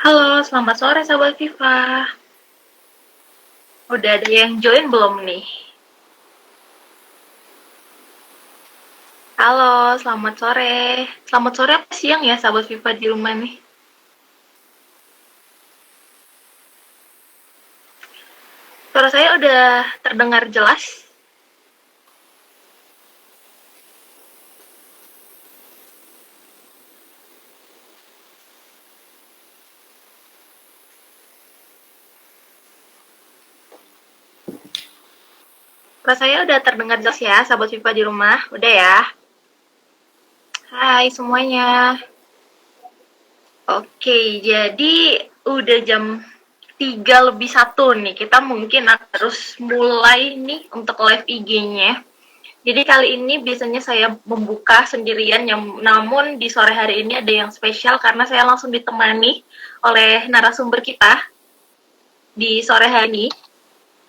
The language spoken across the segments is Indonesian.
Halo, selamat sore sahabat Viva. Udah ada yang join belum nih? Halo, selamat sore. Selamat sore apa siang ya sahabat Viva di rumah nih? Suara saya udah terdengar jelas? Suara saya udah terdengar jelas ya sahabat Viva di rumah? Udah ya? Hai semuanya. Oke, jadi udah jam 3:01 nih. Kita mungkin harus mulai nih untuk live IG-nya. Jadi kali ini biasanya saya membuka sendirian, namun di sore hari ini ada yang spesial karena saya langsung ditemani oleh narasumber kita di sore hari ini,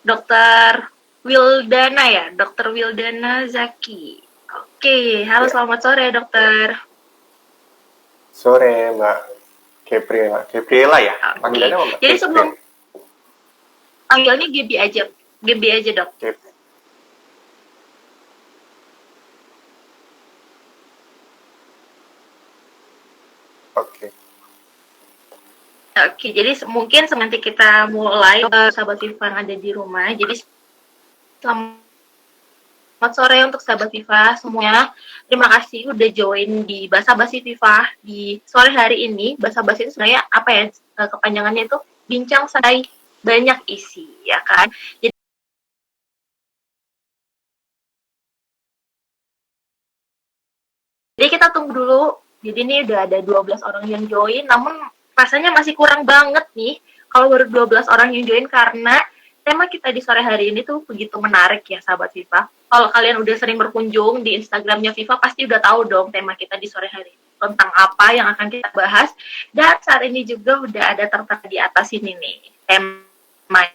Dr. Wildana ya, Dr. Wildana Zaki. Oke, halo Ya, selamat sore dokter. sore Mbak Gabriela. Gabriela ya? Oke, Panggilannya apa Mbak? jadi sebelum Gabriel. panggilnya Gebi aja dok. Gab. Oke. Oke, jadi mungkin nanti kita mulai sahabat Viva yang ada di rumah. Jadi selamat sore untuk sahabat Viva semuanya. Terima kasih udah join di Basa Basi Viva di sore hari ini. Basa Basi itu sebenarnya apa ya? Kepanjangannya itu bincang santai banyak isi, ya kan? Jadi kita tunggu dulu. Jadi ini udah ada 12 orang yang join, namun rasanya masih kurang banget nih kalau baru 12 orang yang join karena tema kita di sore hari ini tuh begitu menarik ya sahabat Viva. Kalau kalian udah sering berkunjung di Instagramnya Viva pasti udah tahu dong tema kita di sore hari ini tentang apa yang akan kita bahas. Dan saat ini juga udah ada tertera di atas ini nih tema.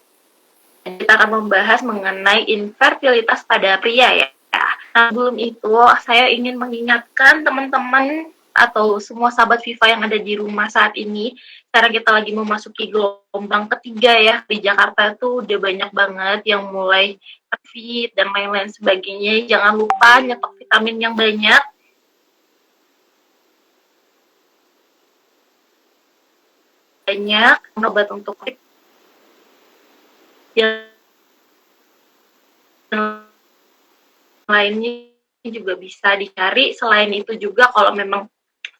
Kita akan membahas mengenai infertilitas pada pria ya. Nah, sebelum itu saya ingin mengingatkan teman-teman atau semua sahabat Viva yang ada di rumah saat ini, sekarang kita lagi memasuki gelombang ketiga ya. Di Jakarta tuh udah banyak banget yang mulai fit dan lain-lain sebagainya. Jangan lupa nyetok vitamin yang banyak. Banyak obat untuk yang lainnya juga bisa dicari. Selain itu juga kalau memang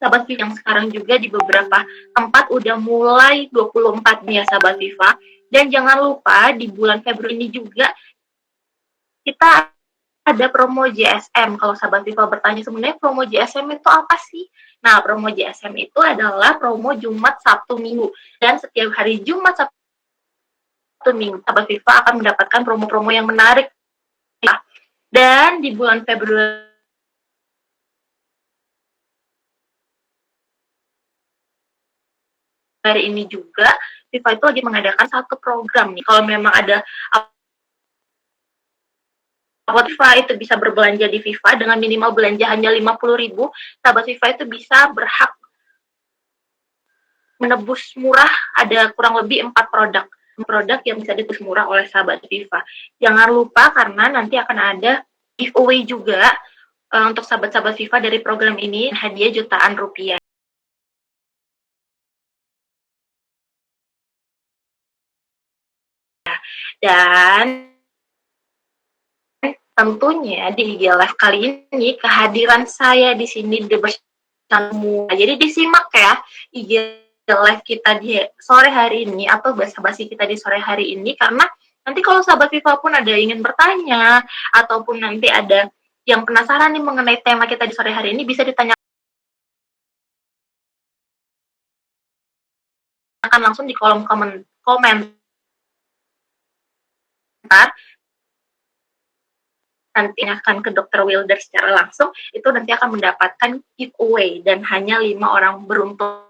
sahabat Viva yang sekarang juga di beberapa tempat udah mulai 24 nih ya sahabat Viva. Dan jangan lupa di bulan Februari ini juga kita ada promo JSM. Kalau sahabat Viva bertanya sebenarnya promo JSM itu apa sih? Nah, promo JSM itu adalah promo Jumat, Sabtu, Minggu. Dan setiap hari Jumat, Sabtu, Minggu, sahabat Viva akan mendapatkan promo-promo yang menarik. Dan di bulan Februari hari ini juga Viva itu lagi mengadakan satu program nih. Kalau memang ada sahabat Viva itu bisa berbelanja di Viva dengan minimal belanja hanya 50.000, sahabat Viva itu bisa berhak menebus murah ada kurang lebih 4 produk yang bisa ditebus murah oleh sahabat Viva. Jangan lupa karena nanti akan ada giveaway juga untuk sahabat-sahabat Viva dari program ini, hadiah jutaan rupiah. Dan tentunya di IG Live kali ini kehadiran saya di sini bersama. Jadi disimak ya IG Live kita di sore hari ini atau basa-basi kita di sore hari ini karena nanti kalau sahabat Viva pun ada ingin bertanya ataupun nanti ada yang penasaran nih mengenai tema kita di sore hari ini bisa ditanyakan langsung di kolom komentar nanti akan ke Dr. Wilder secara langsung, itu nanti akan mendapatkan giveaway dan hanya 5 orang beruntung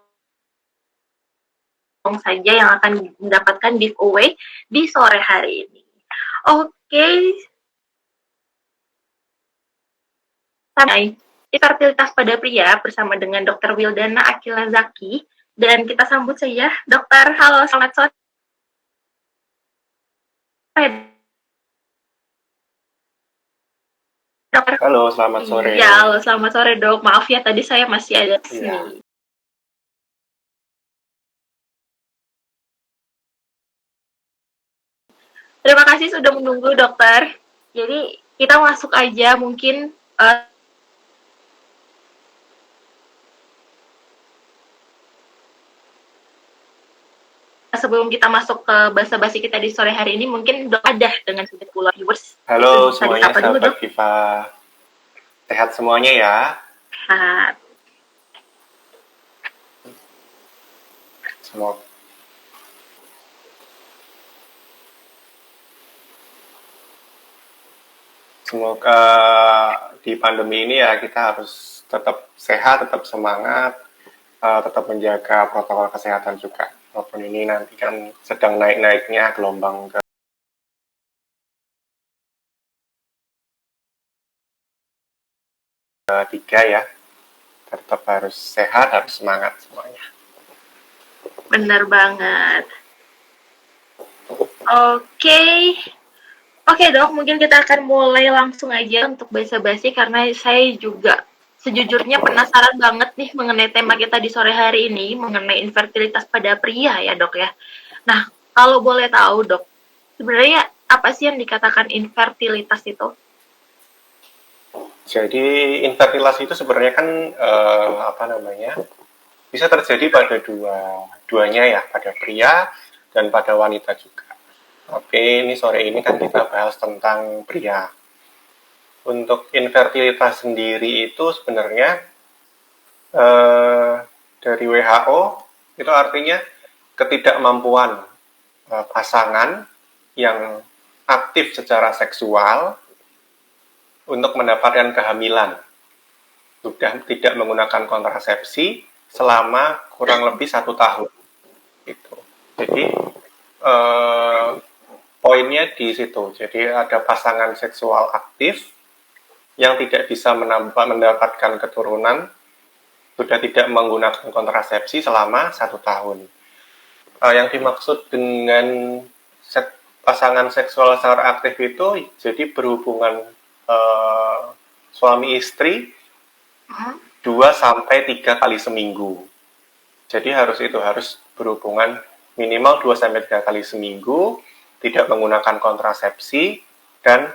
saja yang akan mendapatkan giveaway di sore hari ini. Oke, sampai infertilitas pada pria bersama dengan Dr. Wildana Akila Zaki. Dan kita sambut saja Dokter. Halo, selamat sore. Dokter. Halo, selamat sore. Iya, halo, selamat sore dok. Maaf ya tadi saya masih ada di sini. Iya. Terima kasih sudah menunggu dokter. Jadi kita masuk aja mungkin sebelum kita masuk ke basa-basi kita di sore hari ini, mungkin dok ada dengan sudah puluhan viewers. Halo Itu semuanya, apa dulu, sahabat dok? Viva. Sehat semuanya ya. Nah, Semoga Semoga di pandemi ini ya kita harus tetap sehat, tetap semangat, tetap menjaga protokol kesehatan juga. Walaupun ini nanti kan sedang naik-naiknya gelombang ketiga ya. Tetap harus sehat, harus semangat semuanya. benar banget. Oke dok, mungkin kita akan mulai langsung aja untuk basa-basi karena saya juga sejujurnya penasaran banget nih mengenai tema kita di sore hari ini, mengenai infertilitas pada pria ya dok ya. Nah, kalau boleh tahu dok, sebenarnya apa sih yang dikatakan infertilitas itu? Jadi infertilitas itu sebenarnya kan bisa terjadi pada duanya ya, pada pria dan pada wanita juga. Oke, ini sore ini kan kita bahas tentang pria. Untuk infertilitas sendiri itu sebenarnya dari WHO itu artinya ketidakmampuan pasangan yang aktif secara seksual untuk mendapatkan kehamilan. Sudah tidak menggunakan kontrasepsi selama kurang lebih 1 tahun. Gitu. Jadi poinnya di situ. Jadi ada pasangan seksual aktif yang tidak bisa mendapatkan keturunan, sudah tidak menggunakan kontrasepsi selama 1 tahun. Yang dimaksud dengan pasangan seksual secara aktif itu jadi berhubungan suami istri 2-3 kali seminggu. Jadi harus berhubungan minimal 2-3 kali seminggu, tidak menggunakan kontrasepsi, dan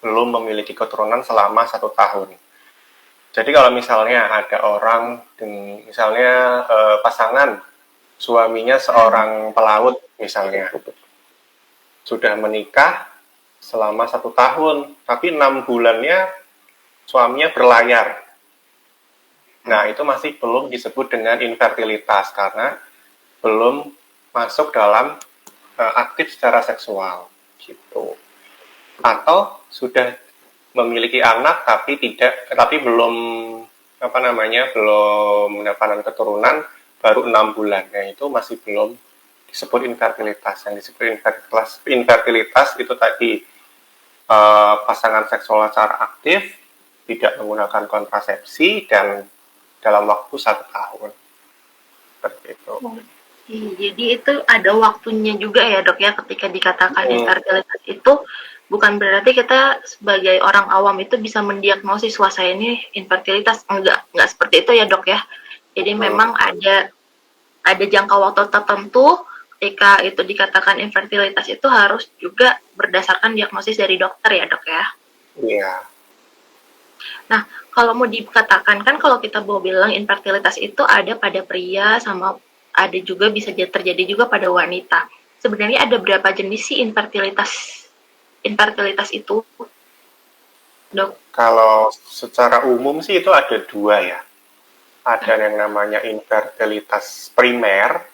belum memiliki keturunan selama 1 tahun. Jadi kalau misalnya ada orang, misalnya pasangan, suaminya seorang pelaut misalnya, sudah menikah selama 1 tahun, tapi 6 bulannya suaminya berlayar. Nah, itu masih belum disebut dengan infertilitas karena belum masuk dalam aktif secara seksual gitu. Atau sudah memiliki anak tapi belum belum mendapatkan keturunan baru 6 bulan. Nah, itu masih belum disebut infertilitas. Yang disebut infertilitas itu tadi pasangan seksual secara aktif, tidak menggunakan kontrasepsi, dan dalam waktu 1 tahun. Seperti itu. Jadi itu ada waktunya juga ya dok ya ketika dikatakan infertilitas itu bukan berarti kita sebagai orang awam itu bisa mendiagnosis wah saya ini infertilitas, enggak seperti itu ya dok ya. Jadi memang ada jangka waktu tertentu ketika itu dikatakan infertilitas itu harus juga berdasarkan diagnosis dari dokter ya dok ya. Iya. Nah, kalau mau dikatakan kan kalau kita mau bilang infertilitas itu ada pada pria sama ada juga bisa terjadi juga pada wanita. Sebenarnya ada berapa jenis sih infertilitas itu, dok? Kalau secara umum sih itu ada 2 ya. Ada yang namanya infertilitas primer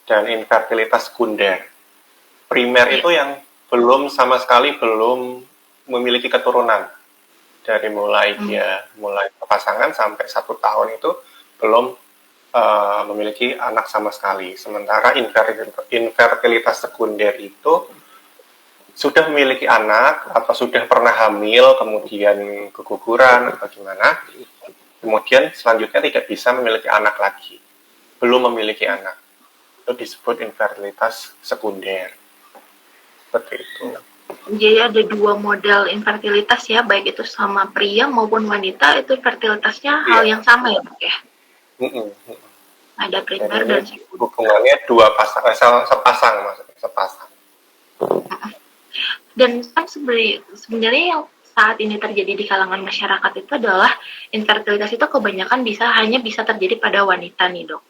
dan infertilitas sekunder. Primer itu yang sama sekali belum memiliki keturunan. Dari mulai pasangan sampai 1 tahun itu belum memiliki anak sama sekali. Sementara infertilitas sekunder itu sudah memiliki anak atau sudah pernah hamil, kemudian keguguran atau gimana, kemudian selanjutnya tidak bisa memiliki anak lagi. belum memiliki anak. Itu disebut infertilitas sekunder. Seperti itu. Jadi ada dua model infertilitas ya, baik itu sama pria maupun wanita, itu fertilitasnya hal Iya. yang sama ya, Dok ya? Mm-mm. Ada Dan primer ini dan sekunder. hubungannya dua pasang, sepasang maksudnya, sepasang. Dan kan sebenarnya yang saat ini terjadi di kalangan masyarakat itu adalah infertilitas itu kebanyakan hanya bisa terjadi pada wanita nih, Dok.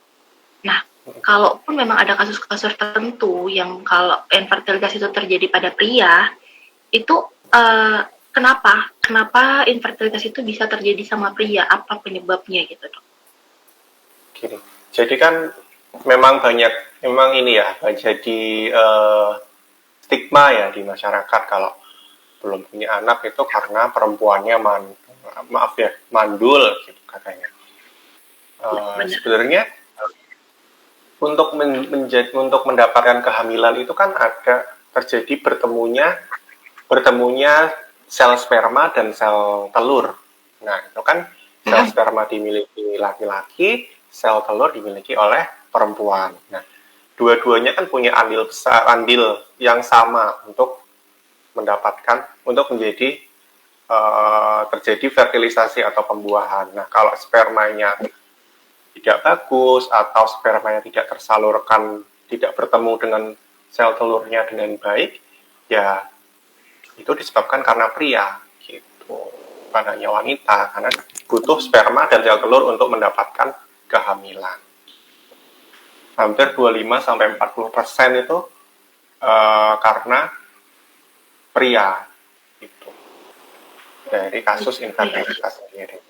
Nah, kalaupun memang ada kasus-kasus tertentu yang kalau infertilitas itu terjadi pada pria, itu kenapa infertilitas itu bisa terjadi sama pria? Apa penyebabnya gitu, Dok? Gini. Jadi kan memang ini ya, jadi stigma ya di masyarakat kalau belum punya anak itu karena perempuannya mandul gitu katanya. Sebenarnya untuk mendapatkan kehamilan itu kan ada terjadi bertemunya sel sperma dan sel telur. Nah, itu kan sel sperma dimiliki laki-laki, sel telur dimiliki oleh perempuan. Nah, dua-duanya kan punya andil yang sama untuk menjadi terjadi fertilisasi atau pembuahan. Nah, kalau spermanya tidak bagus atau spermanya tidak tersalurkan, tidak bertemu dengan sel telurnya dengan baik, ya itu disebabkan karena pria gitu, bukan hanya wanita, karena butuh sperma dan sel telur untuk mendapatkan kehamilan. Hampir 25-40% itu karena pria itu dari kasus infertilitas sendiri.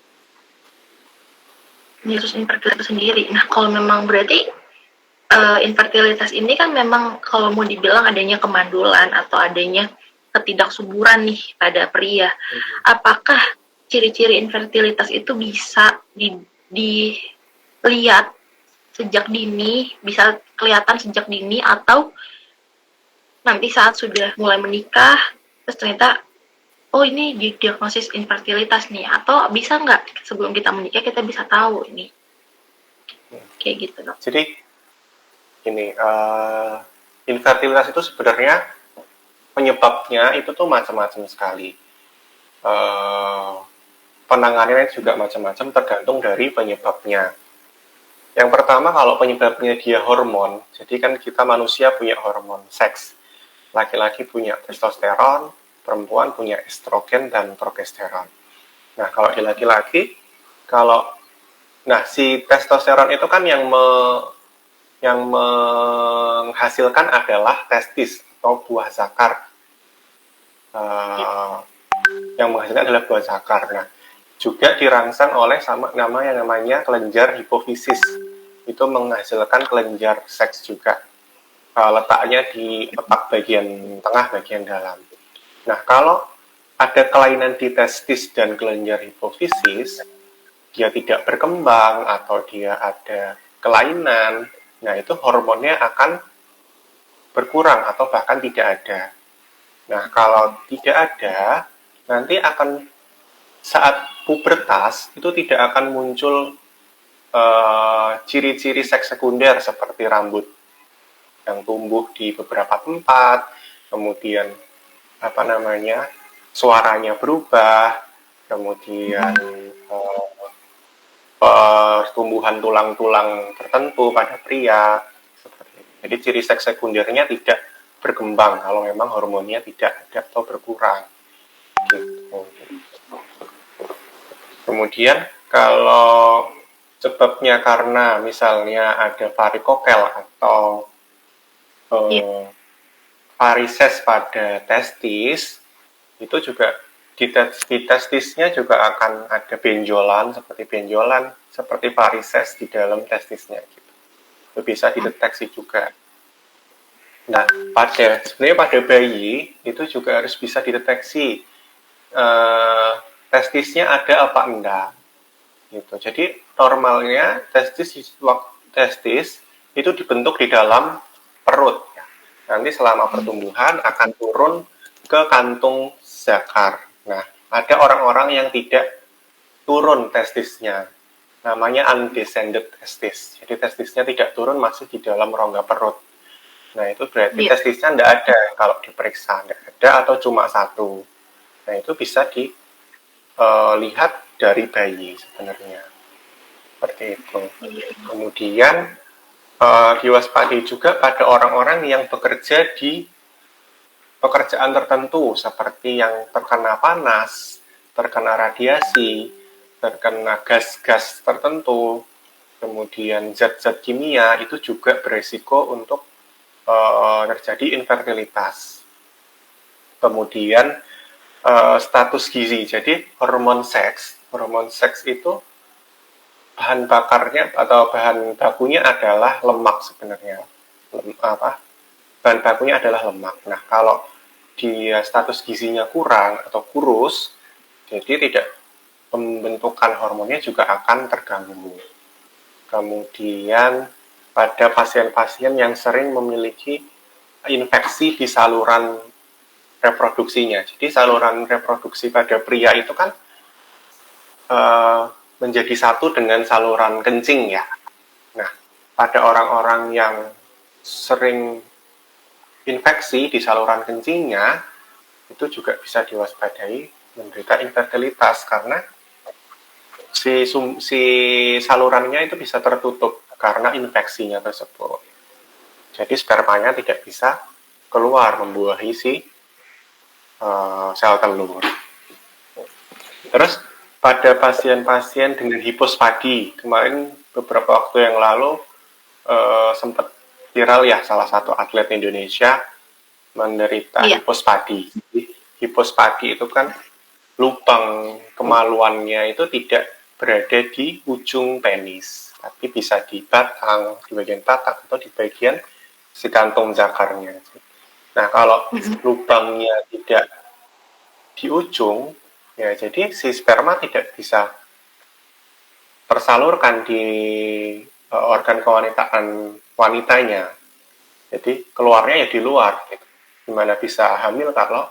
Kasus infertilitas sendiri. Nah, kalau memang berarti infertilitas ini kan memang kalau mau dibilang adanya kemandulan atau adanya ketidaksuburan nih pada pria. Apakah ciri-ciri infertilitas itu bisa dilihat sejak dini, bisa kelihatan sejak dini, atau nanti saat sudah mulai menikah, terus ternyata, oh ini didiagnosis infertilitas nih, atau bisa nggak sebelum kita menikah kita bisa tahu ini? Kayak gitu, Dok. Jadi ini infertilitas itu sebenarnya penyebabnya itu tuh macam-macam sekali. Penanganannya juga macam-macam tergantung dari penyebabnya. Yang pertama, kalau penyebabnya dia hormon, jadi kan kita manusia punya hormon seks. Laki-laki punya testosteron, perempuan punya estrogen dan progesteron. Nah, kalau di laki-laki, si testosteron itu kan yang menghasilkan adalah testis atau buah zakar. Yang menghasilkan adalah buah zakar. Nah, juga dirangsang oleh yang namanya kelenjar hipofisis. Itu menghasilkan kelenjar seks juga. Letaknya di otak bagian tengah, bagian dalam. Nah, kalau ada kelainan di testis dan kelenjar hipofisis, dia tidak berkembang atau dia ada kelainan, nah itu hormonnya akan berkurang atau bahkan tidak ada. Nah, kalau tidak ada, nanti akan saat pubertas itu tidak akan muncul ciri-ciri seks sekunder seperti rambut yang tumbuh di beberapa tempat, kemudian suaranya berubah, kemudian pertumbuhan tulang-tulang tertentu pada pria. Jadi ciri seks sekundernya tidak berkembang kalau memang hormonnya tidak ada atau berkurang. Gitu. Kemudian kalau sebabnya karena misalnya ada varikokel atau varises pada testis, itu juga di testisnya juga akan ada benjolan seperti varises di dalam testisnya gitu. Itu bisa dideteksi juga. Nah, sebenarnya pada bayi itu juga harus bisa dideteksi testisnya ada apa enggak gitu. Jadi normalnya testis itu dibentuk di dalam perut ya. Nanti selama pertumbuhan akan turun ke kantung zakar. Nah, ada orang-orang yang tidak turun testisnya. namanya undescended testis. Jadi testisnya tidak turun, masih di dalam rongga perut. Nah, itu berarti Iya. testisnya tidak ada kalau diperiksa, tidak ada atau cuma satu. Nah, itu bisa dilihat dari bayi sebenarnya. Seperti itu. Kemudian diwaspadai juga pada orang-orang yang bekerja di pekerjaan tertentu seperti yang terkena panas, terkena radiasi, terkena gas-gas tertentu, kemudian zat-zat kimia itu juga beresiko untuk terjadi infertilitas. Kemudian status gizi, jadi hormon seks itu bahan bakarnya atau bahan bakunya adalah lemak sebenarnya. Bahan bakunya adalah lemak. Nah, kalau dia status gizinya kurang atau kurus, jadi tidak pembentukan hormonnya juga akan terganggu. Kemudian pada pasien-pasien yang sering memiliki infeksi di saluran reproduksinya. Jadi saluran reproduksi pada pria itu kan menjadi satu dengan saluran kencing ya. Nah, pada orang-orang yang sering infeksi di saluran kencingnya, itu juga bisa diwaspadai menderita infertilitas karena si salurannya itu bisa tertutup karena infeksinya tersebut. Jadi spermanya tidak bisa keluar membuahi si sel telur. Terus pada pasien-pasien dengan hipospadi, kemarin beberapa waktu yang lalu sempat viral ya salah satu atlet Indonesia menderita hipospadi. Jadi, hipospadi itu kan lubang kemaluannya itu tidak berada di ujung penis, tapi bisa di batang, di bagian batang atau di bagian si kantong zakarnya. Nah, kalau lubangnya tidak di ujung, ya jadi si sperma tidak bisa tersalurkan di organ kewanitaan wanitanya. Jadi keluarnya ya di luar. Gitu. Gimana bisa hamil kalau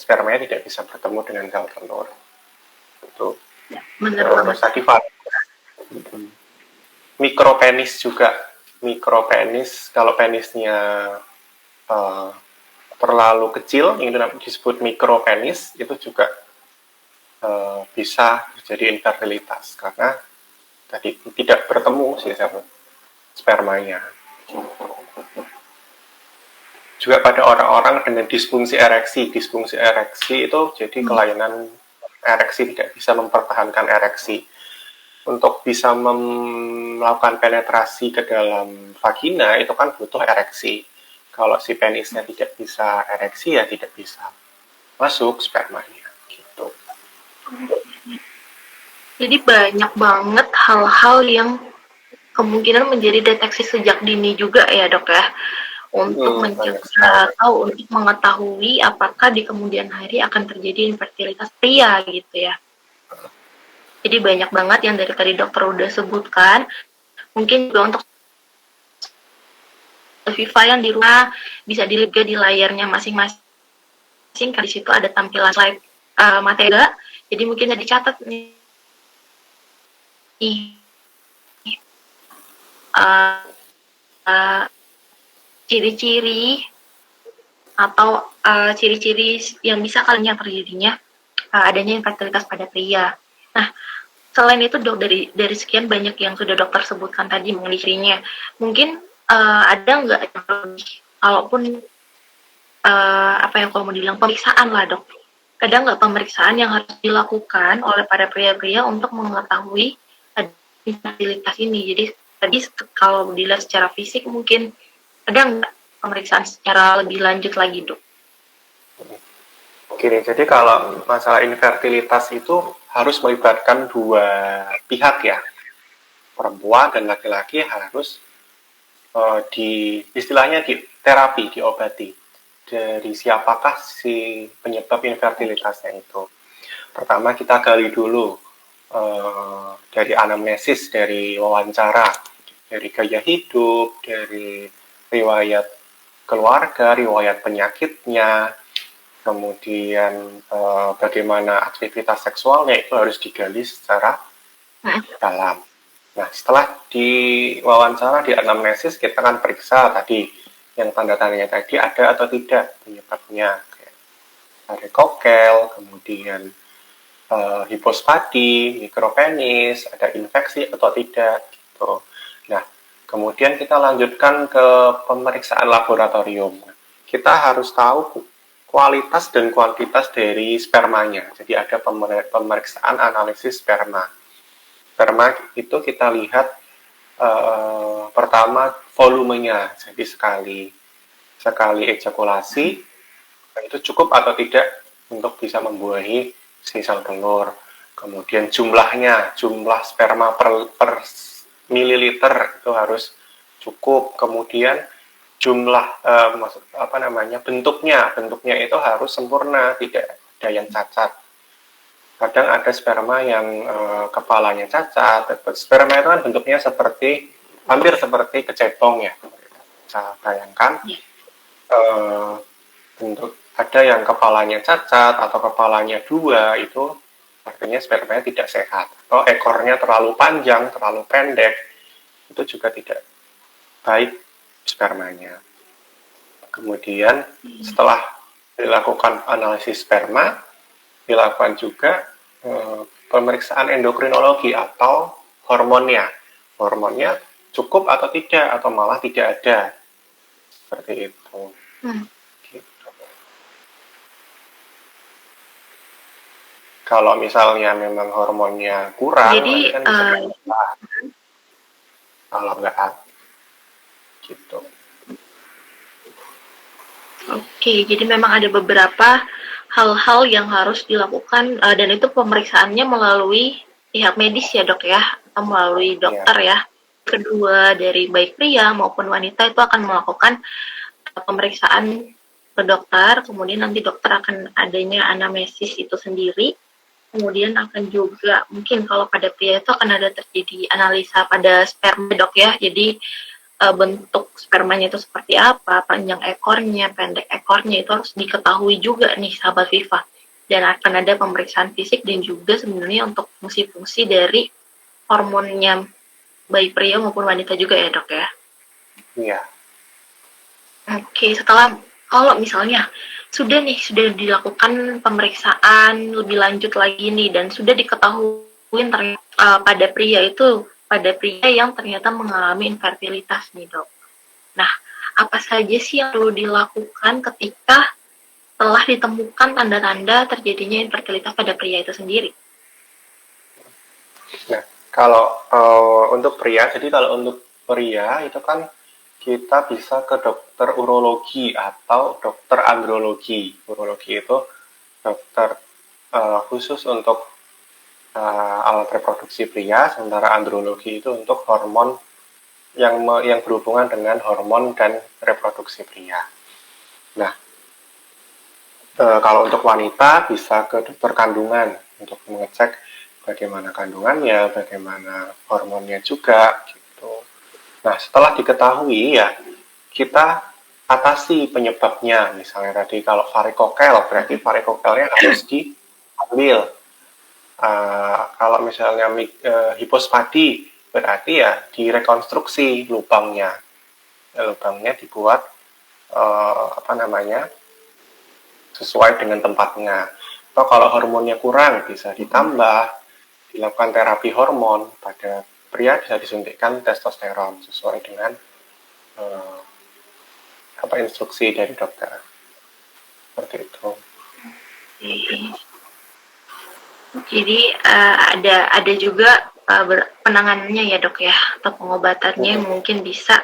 spermanya tidak bisa bertemu dengan sel telur. Itu. Terus tadi mikropenis juga. Mikropenis kalau penisnya terlalu kecil, yang disebut mikropenis, itu juga bisa terjadi infertilitas karena tadi tidak bertemu si spermanya. Juga pada orang-orang dengan disfungsi ereksi itu jadi kelainan ereksi, tidak bisa mempertahankan ereksi. Untuk bisa melakukan penetrasi ke dalam vagina itu kan butuh ereksi. Kalau si penisnya tidak bisa ereksi ya tidak bisa masuk spermanya gitu. Jadi banyak banget hal-hal yang kemungkinan menjadi deteksi sejak dini juga ya dok ya, untuk mencegah atau untuk mengetahui apakah di kemudian hari akan terjadi infertilitas pria gitu ya. Jadi banyak banget yang dari tadi dokter udah sebutkan. Mungkin juga untuk Viva yang di rumah bisa dilihat di layarnya masing-masing. Di situ ada tampilan slide materi. Jadi mungkin bisa dicatat nih. Ciri-ciri atau ciri-ciri yang bisa kalian terjadinya adanya infertilitas pada pria. Nah, selain itu dok, dari sekian banyak yang sudah dokter sebutkan tadi mengenai cirinya, mungkin ada nggak kalaupun apa yang kalau mau dibilang pemeriksaan lah dok, ada nggak pemeriksaan yang harus dilakukan oleh para pria-pria untuk mengetahui infertilitas ini? Jadi tadi kalau dilihat secara fisik mungkin ada nggak pemeriksaan secara lebih lanjut lagi dok? Gini, jadi kalau masalah infertilitas itu harus melibatkan dua pihak ya, perempuan dan laki-laki harus istilahnya di terapi, diobati dari siapakah si penyebab infertilitasnya itu. Pertama kita gali dulu dari anamnesis, dari wawancara, dari gaya hidup, dari riwayat keluarga, riwayat penyakitnya, kemudian bagaimana aktivitas seksualnya itu harus digali secara dalam. Nah, setelah diwawancara di anamnesis, kita kan periksa tadi yang tanda-tandanya tadi ada atau tidak penyebabnya. Kayak varikokel, kemudian hipospadi, mikropenis, ada infeksi atau tidak gitu. Nah, kemudian kita lanjutkan ke pemeriksaan laboratorium. Kita harus tahu kualitas dan kuantitas dari spermanya. Jadi ada pemeriksaan analisis sperma. Sperma itu kita lihat pertama volumenya. Jadi sekali ejakulasi itu cukup atau tidak untuk bisa membuahi si sel telur. Kemudian jumlah sperma per mililiter itu harus cukup. Kemudian jumlah bentuknya itu harus sempurna, tidak ada yang cacat. Kadang ada sperma yang kepalanya cacat. Sperma itu kan bentuknya hampir seperti kecebong ya. Bisa bayangkan bentuk ada yang kepalanya cacat atau kepalanya dua, itu artinya spermanya tidak sehat. Atau ekornya terlalu panjang, terlalu pendek, itu juga tidak baik spermanya. Kemudian setelah dilakukan analisis sperma, dilakukan juga pemeriksaan endokrinologi atau hormonnya. Hormonnya cukup atau tidak, atau malah tidak ada. Seperti itu. Gitu. Kalau misalnya memang hormonnya kurang, Jadi, kan bisa ditambah. Kalau nggak, gitu. oke, jadi memang ada beberapa hal-hal yang harus dilakukan dan itu pemeriksaannya melalui pihak medis ya dok ya, atau melalui dokter ya. Kedua dari baik pria maupun wanita itu akan melakukan pemeriksaan ke dokter, kemudian nanti dokter akan adanya anamnesis itu sendiri, kemudian akan juga mungkin kalau pada pria itu akan ada terjadi analisa pada sperma dok ya, jadi bentuk spermanya itu seperti apa, panjang ekornya, pendek ekornya, itu harus diketahui juga nih sahabat Viva. Dan akan ada pemeriksaan fisik dan juga sebenarnya untuk fungsi-fungsi dari hormonnya baik pria maupun wanita juga ya dok ya. Iya. Oke, setelah kalau misalnya sudah dilakukan pemeriksaan lebih lanjut lagi nih dan sudah diketahui pada pria yang ternyata mengalami infertilitas nih dok. Nah, apa saja sih yang perlu dilakukan ketika telah ditemukan tanda-tanda terjadinya infertilitas pada pria itu sendiri? Nah, kalau untuk pria, itu kan kita bisa ke dokter urologi atau dokter andrologi. Urologi itu dokter khusus untuk alat reproduksi pria, sementara andrologi itu untuk hormon yang berhubungan dengan hormon dan reproduksi pria. Nah, kalau untuk wanita bisa ke dokter kandungan untuk mengecek bagaimana kandungannya, bagaimana hormonnya juga gitu. Nah, setelah diketahui ya, kita atasi penyebabnya. Misalnya tadi kalau varikokel, berarti varikokelnya harus diambil. Kalau misalnya hipospadi, berarti ya direkonstruksi lubangnya. Lubangnya dibuat sesuai dengan tempatnya. Atau kalau hormonnya kurang bisa ditambah, dilakukan terapi hormon. Pada pria bisa disuntikkan testosteron sesuai dengan instruksi dari dokter. Seperti itu. Jadi ada juga penanganannya ya dok ya, atau pengobatannya mungkin bisa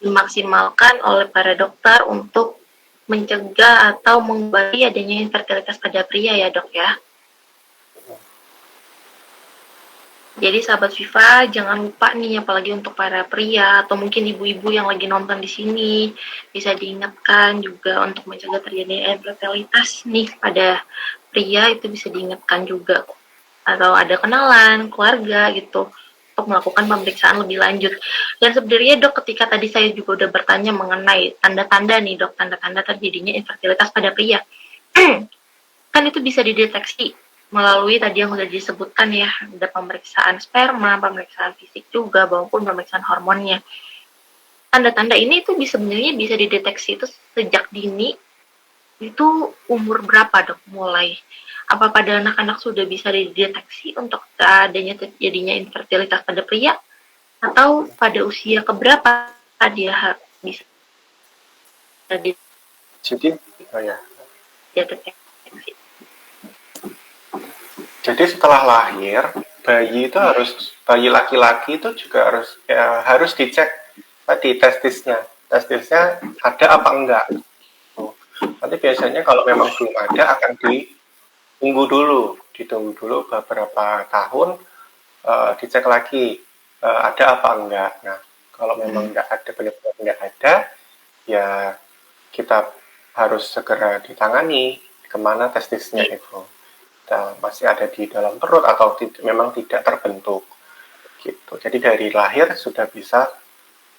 dimaksimalkan oleh para dokter untuk mencegah atau mengobati adanya infertilitas pada pria ya dok ya. Jadi sahabat Viva jangan lupa nih, apalagi untuk para pria atau mungkin ibu-ibu yang lagi nonton di sini, bisa diingatkan juga untuk mencegah terjadinya infertilitas nih pada pria, itu bisa diingatkan juga. Atau ada kenalan, keluarga gitu, untuk melakukan pemeriksaan lebih lanjut. Dan sebenarnya dok, ketika tadi saya juga udah bertanya mengenai tanda-tanda nih dok, tanda-tanda terjadinya infertilitas pada pria. Kan itu bisa dideteksi melalui tadi yang sudah disebutkan ya, ada pemeriksaan sperma, pemeriksaan fisik juga, maupun pemeriksaan hormonnya. Tanda-tanda ini tuh sebenarnya bisa dideteksi itu sejak dini, itu umur berapa dok mulai? Apa pada anak-anak sudah bisa dideteksi untuk adanya terjadinya infertilitas pada pria? Atau pada usia keberapa dia bisa Jadi, oh ya, dideteksi? jadi setelah lahir, bayi laki-laki itu juga harus dicek tadi testisnya ada apa enggak. Nanti biasanya kalau memang belum ada akan ditunggu dulu beberapa tahun, dicek lagi ada apa enggak. Nah, kalau memang enggak ada penyebab enggak ada, ya kita harus segera ditangani kemana testisnya itu. Masih ada di dalam perut atau memang tidak terbentuk gitu. Jadi dari lahir sudah bisa,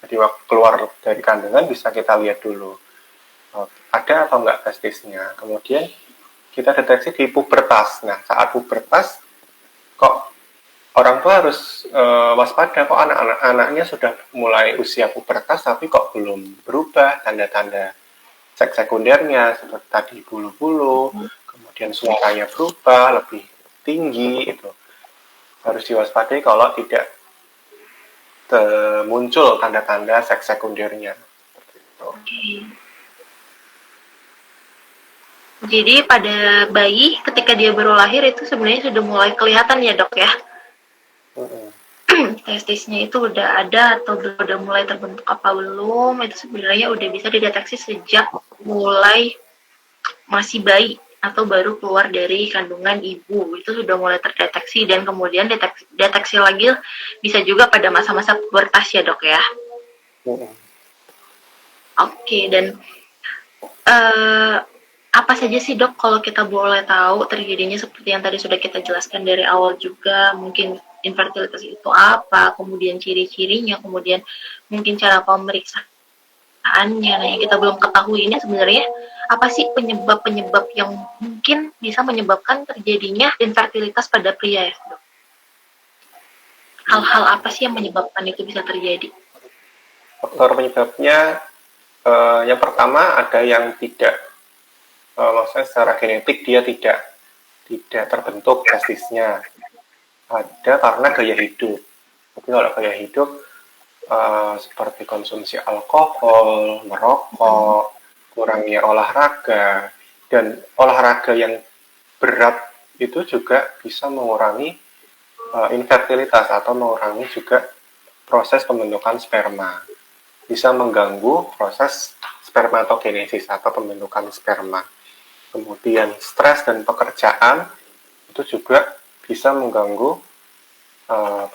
jadi waktu keluar dari kandungan bisa kita lihat dulu ada atau enggak testisnya. Kemudian kita deteksi di pubertas. Nah, saat pubertas kok orang tua harus waspada, kok anak-anaknya sudah mulai usia pubertas tapi kok belum berubah tanda-tanda seks sekundernya seperti tadi bulu-bulu, kemudian suaranya berubah lebih tinggi, itu harus diwaspadai kalau tidak muncul tanda-tanda seks sekundernya. Okay. Jadi pada bayi ketika dia baru lahir itu sebenarnya sudah mulai kelihatan ya dok ya? Testisnya itu udah ada atau udah mulai terbentuk apa belum, itu sebenarnya udah bisa dideteksi sejak mulai masih bayi atau baru keluar dari kandungan ibu, itu sudah mulai terdeteksi. Dan kemudian deteksi lagi bisa juga pada masa-masa pubertas ya dok ya. Oke, dan apa saja sih dok kalau kita boleh tahu terjadinya seperti yang tadi sudah kita jelaskan dari awal juga, mungkin infertilitas itu apa, kemudian ciri-cirinya, kemudian mungkin cara pemeriksaannya. Nah, yang kita belum ketahui ini sebenarnya apa sih penyebab-penyebab yang mungkin bisa menyebabkan terjadinya infertilitas pada pria ya dok? Hal-hal apa sih yang menyebabkan itu bisa terjadi? Faktor penyebabnya yang pertama ada yang tidak, maksudnya secara genetik dia tidak terbentuk testisnya, ada karena gaya hidup. Mungkin kalau gaya hidup seperti konsumsi alkohol, merokok, kurangnya olahraga, dan olahraga yang berat itu juga bisa mengurangi infertilitas atau mengurangi juga proses pembentukan sperma, bisa mengganggu proses spermatogenesis atau pembentukan sperma. Kemudian stres dan pekerjaan itu juga bisa mengganggu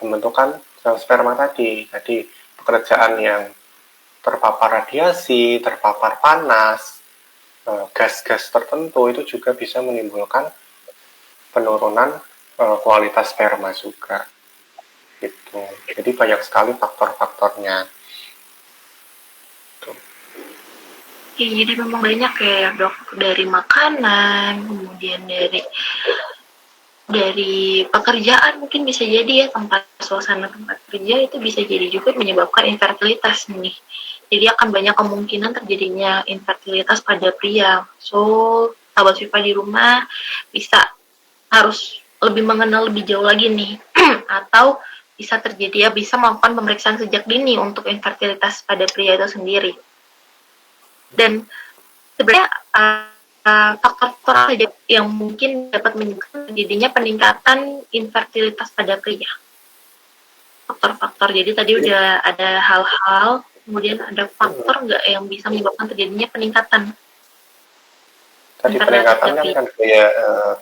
pembentukan sel sperma tadi. Jadi pekerjaan yang terpapar radiasi, terpapar panas, gas-gas tertentu itu juga bisa menimbulkan penurunan kualitas sperma juga. Gitu. Jadi banyak sekali faktor-faktornya. Ya, jadi memang banyak ya dok, dari makanan, kemudian dari pekerjaan mungkin bisa jadi ya, suasana tempat kerja itu bisa jadi juga menyebabkan infertilitas nih. Jadi akan banyak kemungkinan terjadinya infertilitas pada pria. So, sahabat Viva di rumah bisa harus lebih mengenal lebih jauh lagi nih atau bisa terjadi ya, bisa melakukan pemeriksaan sejak dini untuk infertilitas pada pria itu sendiri. Dan sebenarnya faktor-faktor saja yang mungkin dapat menyebabkan terjadinya peningkatan infertilitas pada pria. Faktor-faktor, jadi tadi udah ada hal-hal, kemudian ada faktor nggak yang bisa menyebabkan terjadinya peningkatan? Tadi peningkatan kan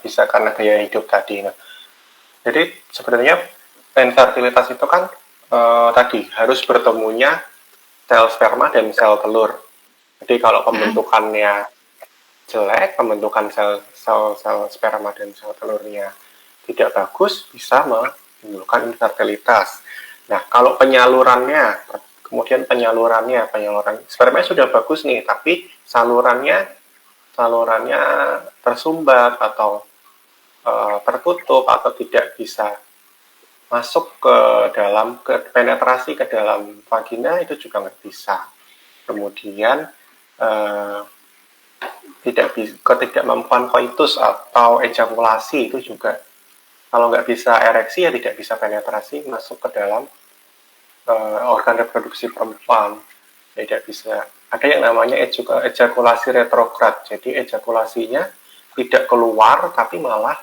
bisa karena gaya hidup tadi. Nah, jadi sebenarnya infertilitas itu kan tadi harus bertemunya sel sperma dan sel telur. Jadi kalau pembentukannya jelek, pembentukan sel sperma dan sel telurnya tidak bagus, bisa menimbulkan infertilitas. Nah, kalau penyaluran sperma sudah bagus nih, tapi salurannya tersumbat atau tertutup atau tidak bisa masuk ke dalam, penetrasi ke dalam vagina itu juga nggak bisa. Kemudian ketidakmampuan koitus atau ejakulasi itu juga, kalau nggak bisa ereksi ya tidak bisa penetrasi masuk ke dalam organ reproduksi perempuan. Tidak bisa. Ada yang namanya ejakulasi retrograd. Jadi ejakulasinya tidak keluar tapi malah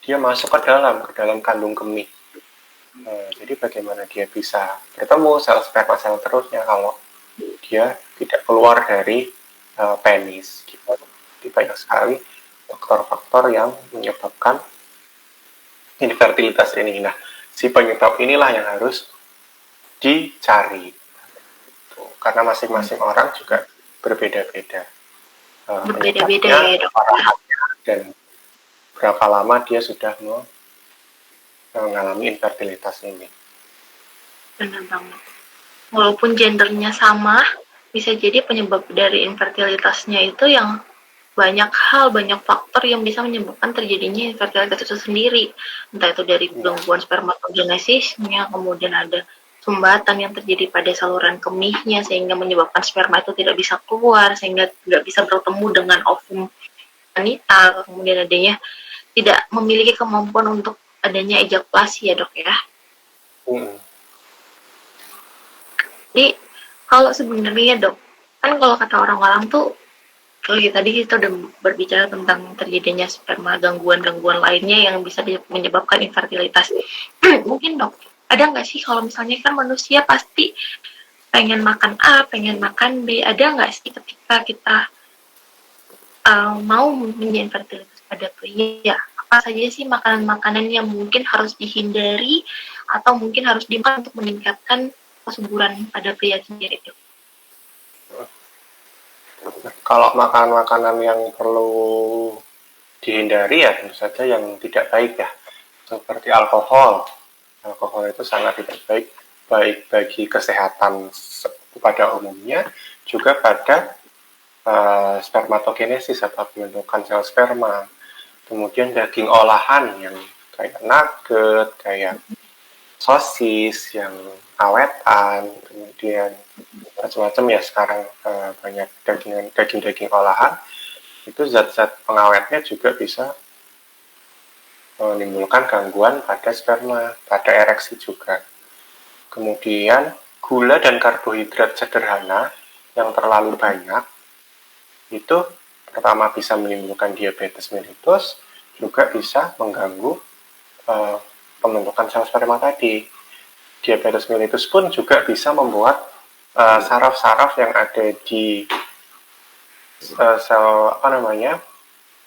dia masuk ke dalam kandung kemih. Jadi bagaimana dia bisa bertemu sel sperma sel terusnya kalau dia tidak keluar dari penis. Jadi banyak sekali faktor-faktor yang menyebabkan infertilitas ini. Nah, si penyebab inilah yang harus dicari. Karena masing-masing orang juga berbeda-beda. Berbeda-beda ya, Dok. Dan berapa lama dia sudah mengalami infertilitas ini. Benar banget. Walaupun gendernya sama, bisa jadi penyebab dari infertilitasnya itu yang banyak hal, banyak faktor yang bisa menyebabkan terjadinya infertilitas itu sendiri. Entah itu dari gangguan spermatogenesisnya, kemudian ada sumbatan yang terjadi pada saluran kemihnya sehingga menyebabkan sperma itu tidak bisa keluar, sehingga tidak bisa bertemu dengan ovum wanita, kemudian adanya tidak memiliki kemampuan untuk adanya ejakulasi ya, Dok ya. Jadi kalau sebenarnya, Dok, kan kalau kata orang-orang tuh, kalau tadi kita udah berbicara tentang terjadinya sperma, gangguan-gangguan lainnya yang bisa menyebabkan infertilitas. Mungkin, Dok, ada nggak sih kalau misalnya kan manusia pasti pengen makan A, pengen makan B, ada nggak sih ketika kita mau infertilitas pada pria? Apa saja sih makanan-makanan yang mungkin harus dihindari atau mungkin harus dimakan untuk meningkatkan kesuburan pada pria sendiri, Dok? Kalau makanan-makanan yang perlu dihindari ya tentu saja yang tidak baik ya, seperti alkohol. Alkohol itu sangat tidak baik bagi kesehatan pada umumnya, juga pada spermatogenesis atau pembentukan sel sperma. Kemudian daging olahan yang kayak nugget, kayak sosis yang awetan, kemudian macam-macam ya sekarang banyak daging-daging olahan, itu zat-zat pengawetnya juga bisa menimbulkan gangguan pada sperma, pada ereksi juga. Kemudian gula dan karbohidrat sederhana yang terlalu banyak itu pertama bisa menimbulkan diabetes mellitus, juga bisa mengganggu pembentukan sel sperma tadi. Diabetes mellitus pun juga bisa membuat saraf-saraf yang ada di sel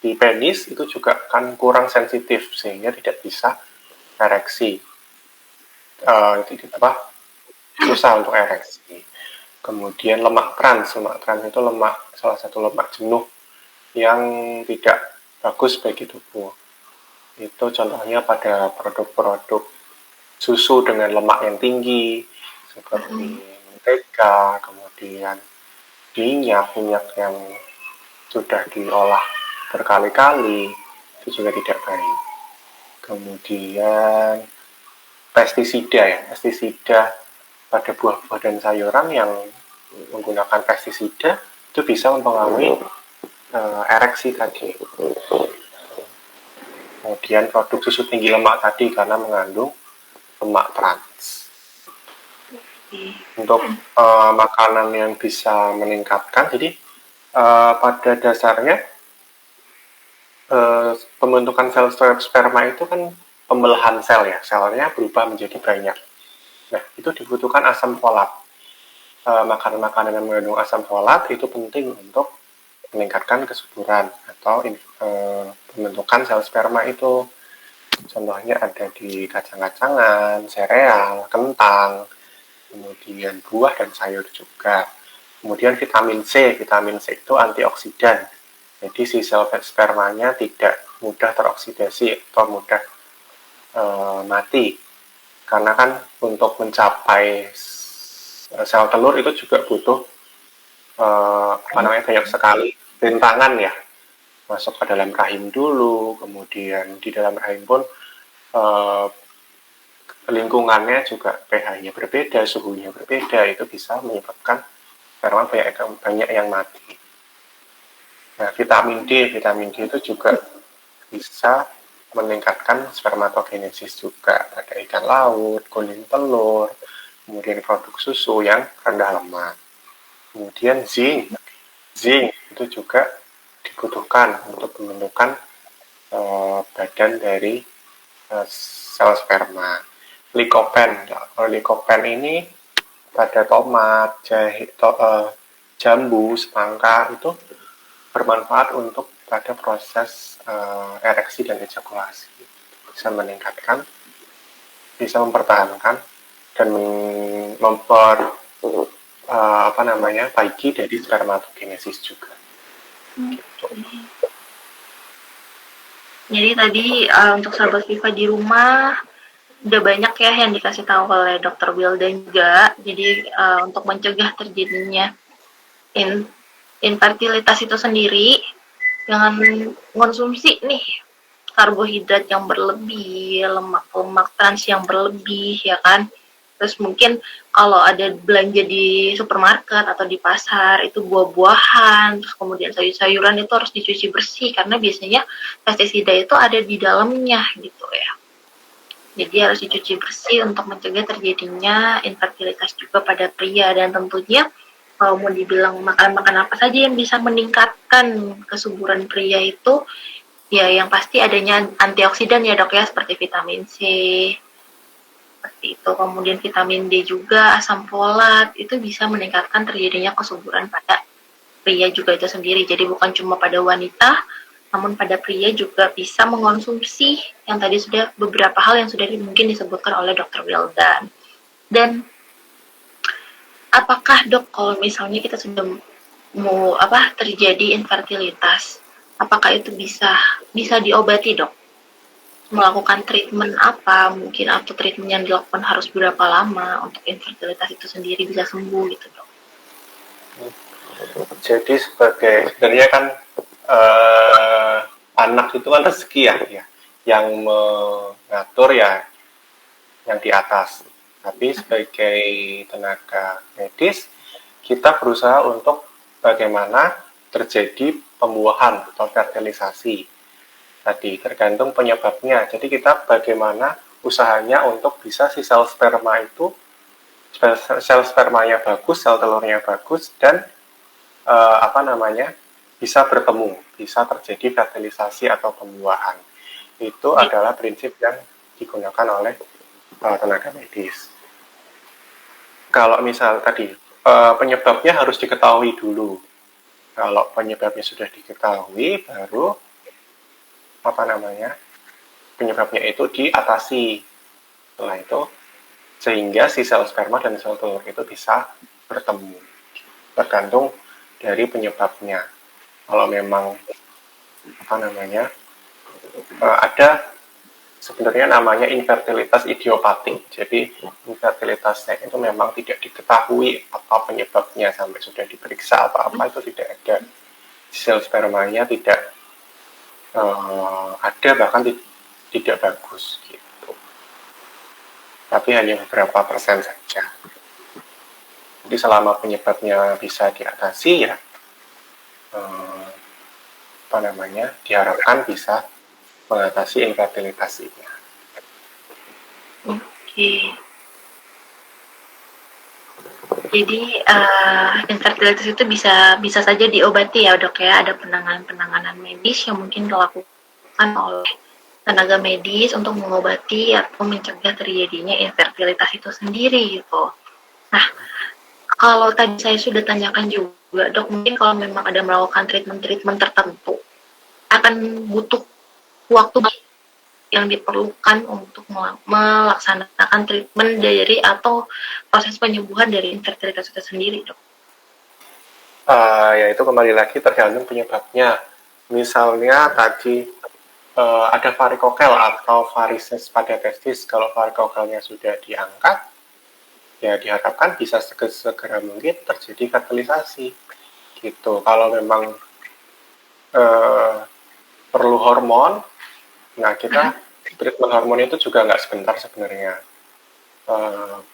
di penis itu juga kan kurang sensitif sehingga tidak bisa ereksi. Susah untuk ereksi. Kemudian lemak trans itu salah satu lemak jenuh yang tidak bagus bagi tubuh. Itu contohnya pada produk-produk susu dengan lemak yang tinggi seperti mentega, kemudian minyak yang sudah diolah berkali-kali itu juga tidak baik. Kemudian pestisida pada buah-buah dan sayuran yang menggunakan pestisida itu bisa mempengaruhi ereksi tadi. Kemudian produk susu tinggi lemak tadi karena mengandung lemak trans. Untuk makanan yang bisa meningkatkan, jadi pada dasarnya pembentukan sel sperma itu kan pembelahan sel ya, selnya berubah menjadi banyak. Nah, itu dibutuhkan asam folat. Makanan-makanan yang mengandung asam folat itu penting untuk meningkatkan kesuburan atau pembentukan sel sperma itu. Contohnya ada di kacang-kacangan, sereal, kentang, kemudian buah dan sayur juga. Kemudian vitamin C itu antioksidan. Jadi si sel spermanya tidak mudah teroksidasi atau mudah mati. Karena kan untuk mencapai sel telur itu juga butuh banyak sekali rintangan ya. masuk ke dalam rahim dulu, kemudian di dalam rahim pun eh, lingkungannya juga pH-nya berbeda, suhunya berbeda, itu bisa menyebabkan sperma banyak yang mati. Nah, vitamin D itu juga bisa meningkatkan spermatogenesis juga pada ikan laut, kuning telur, kemudian produk susu yang rendah lemak. Kemudian zinc itu juga dibutuhkan untuk pembentukan badan dari sel sperma. Likopen ini pada tomat, jambu, semangka itu bermanfaat untuk pada proses ereksi dan ejakulasi. Bisa meningkatkan, bisa mempertahankan dan baiki dari spermatogenesis juga. Gitu. Jadi tadi untuk sahabat Viva di rumah udah banyak ya yang dikasih tahu oleh Dokter Wildan juga. Jadi untuk mencegah terjadinya infertilitas itu sendiri, jangan mengonsumsi nih karbohidrat yang berlebih, lemak-lemak trans yang berlebih, ya kan. Terus mungkin kalau ada belanja di supermarket atau di pasar itu buah-buahan, terus kemudian sayur-sayuran itu harus dicuci bersih karena biasanya pestisida itu ada di dalamnya gitu ya. Jadi harus dicuci bersih untuk mencegah terjadinya infertilitas juga pada pria. Dan tentunya kalau mau dibilang makan-makan apa saja yang bisa meningkatkan kesuburan pria itu, ya yang pasti adanya antioksidan ya dok ya, seperti vitamin C, seperti itu. Kemudian vitamin D juga, asam folat, itu bisa meningkatkan terjadinya kesuburan pada pria juga itu sendiri. Jadi bukan cuma pada wanita, namun pada pria juga bisa mengonsumsi yang tadi sudah beberapa hal yang sudah mungkin disebutkan oleh Dr. Wildan. Dan apakah dok kalau misalnya kita sudah mau terjadi infertilitas, apakah itu bisa diobati dok? Melakukan treatment apa mungkin, atau treatment yang dilakukan harus berapa lama untuk infertilitas itu sendiri bisa sembuh gitu dok? Jadi sebenarnya kan anak itu kan rezeki ya, yang mengatur ya yang di atas. Tapi sebagai tenaga medis kita berusaha untuk bagaimana terjadi pembuahan atau fertilisasi. Tadi tergantung penyebabnya. Jadi kita bagaimana usahanya untuk bisa si sel spermanya bagus, sel telurnya bagus, dan bisa bertemu, bisa terjadi fertilisasi atau pembuahan. Itu adalah prinsip yang digunakan oleh tenaga medis. Kalau misal tadi penyebabnya harus diketahui dulu. Kalau penyebabnya sudah diketahui, baru penyebabnya itu diatasi. Setelah itu sehingga si sel sperma dan sel telur itu bisa bertemu. Tergantung dari penyebabnya. Kalau memang ada sebenarnya namanya infertilitas idiopatik. Jadi infertilitasnya itu memang tidak diketahui apa penyebabnya sampai sudah diperiksa apa-apa itu tidak ada. Sel spermanya tidak ada, bahkan tidak bagus gitu. Tapi hanya beberapa persen saja. Jadi selama penyebabnya bisa diatasi ya diharapkan bisa mengatasi infertilitas ini. Oke. Jadi infertilitas itu bisa saja diobati ya dok ya. Ada penanganan medis yang mungkin dilakukan oleh tenaga medis untuk mengobati atau mencegah terjadinya infertilitas itu sendiri gitu. Nah, kalau tadi saya sudah tanyakan juga dok, mungkin kalau memang ada melakukan treatment tertentu akan butuh waktu yang diperlukan untuk melaksanakan treatment dari atau proses penyembuhan dari infertilitas itu sendiri dok? Ya itu kembali lagi tergantung penyebabnya. Misalnya tadi ada varikokel atau varises pada testis. Kalau varikokelnya sudah diangkat, ya diharapkan bisa segera mungkin terjadi fertilisasi. Gitu. Kalau memang perlu hormon. Nah, kita treatment hormon itu juga nggak sebentar sebenarnya.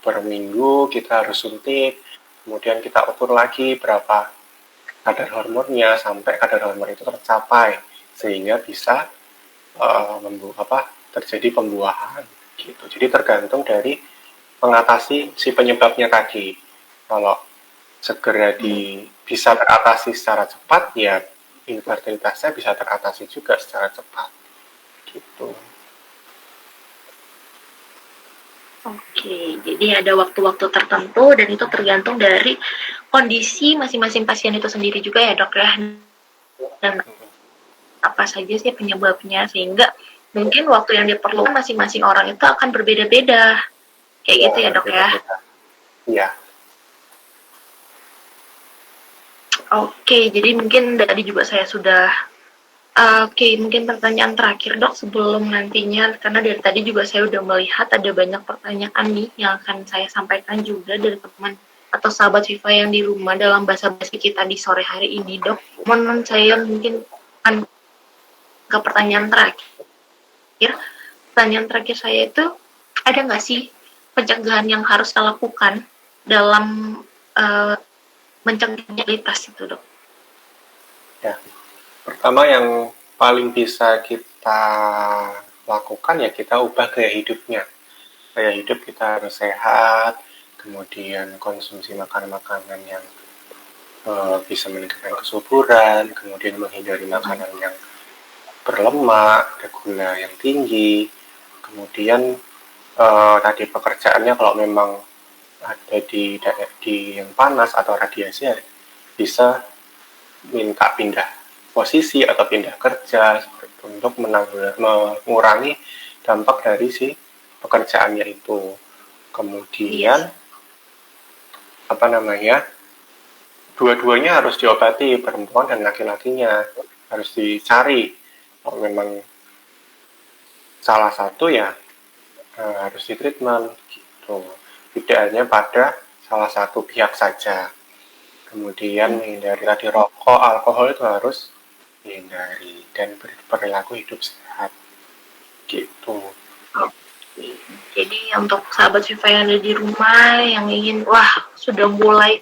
Per minggu kita harus suntik, kemudian kita ukur lagi berapa kadar hormonnya sampai kadar hormon itu tercapai sehingga bisa terjadi pembuahan gitu. Jadi tergantung dari mengatasi si penyebabnya tadi. Kalau segera bisa teratasi secara cepat, ya infertilitasnya bisa teratasi juga secara cepat gitu. Oke, jadi ada waktu-waktu tertentu dan itu tergantung dari kondisi masing-masing pasien itu sendiri juga ya dok ya. Dan apa saja sih penyebabnya sehingga mungkin waktu yang diperlukan masing-masing orang itu akan berbeda-beda. Kayak gitu ya dok ya. Iya. Oke, jadi mungkin tadi juga saya sudah Oke, mungkin pertanyaan terakhir dok sebelum nantinya, karena dari tadi juga saya udah melihat ada banyak pertanyaan nih yang akan saya sampaikan juga dari teman atau sahabat Viva yang di rumah dalam basa-basi kita di sore hari ini dok. Mohon saya mungkin akan ke pertanyaan terakhir. Pertanyaan terakhir saya itu, ada nggak sih pencegahan yang harus kita lakukan dalam mencegah diabetes itu dok? Ya. Pertama yang paling bisa kita lakukan ya kita ubah gaya hidupnya. Gaya hidup kita harus sehat, kemudian konsumsi makanan-makanan yang bisa meningkatkan kesuburan, kemudian menghindari makanan yang berlemak, ada gula yang tinggi, kemudian tadi pekerjaannya kalau memang ada di yang panas atau radiasi ya bisa minta pindah posisi atau pindah kerja untuk mengurangi dampak dari si pekerjaannya itu. Kemudian dua-duanya harus diobati, perempuan dan laki-lakinya harus dicari. Kalau memang salah satu ya harus ditreatment gitu. Tidak hanya pada salah satu pihak saja. Kemudian menghindari tadi rokok, alkohol itu harus dihindari dan berperilaku hidup sehat gitu. Jadi untuk sahabat Viva yang ada di rumah yang ingin sudah mulai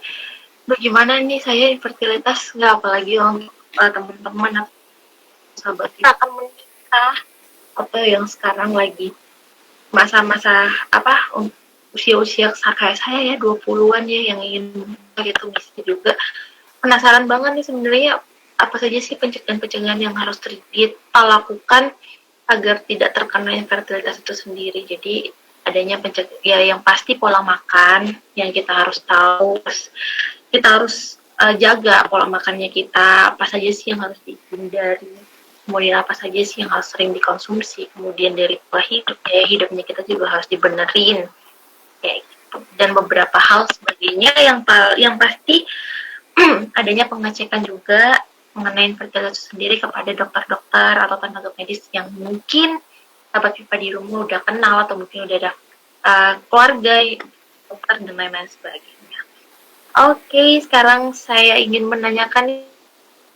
bagaimana nih saya infertilitas, nggak apalagi untuk teman-teman atau sahabat kita akan menikah atau yang sekarang lagi masa-masa usia-usia kayak saya ya 20-an ya yang ingin gitu bisa juga penasaran banget nih sebenarnya apa saja sih pencegahan-pencegahan yang harus kita lakukan agar tidak terkena infertilitas itu sendiri. Jadi adanya ya yang pasti pola makan yang kita harus tahu, kita harus jaga pola makannya kita, apa saja sih yang harus dihindari, kemudian apa saja sih yang harus sering dikonsumsi, kemudian dari pola hidup, gaya hidupnya kita juga harus dibenerin kayak gitu. Dan beberapa hal sebagainya yang pasti adanya pengecekan juga mengenai infertilitas sendiri kepada dokter-dokter atau tenaga medis yang mungkin sahabat Viva di rumah udah kenal atau mungkin udah ada keluarga, dokter dan lain-lain sebagainya. Oke, sekarang saya ingin menanyakan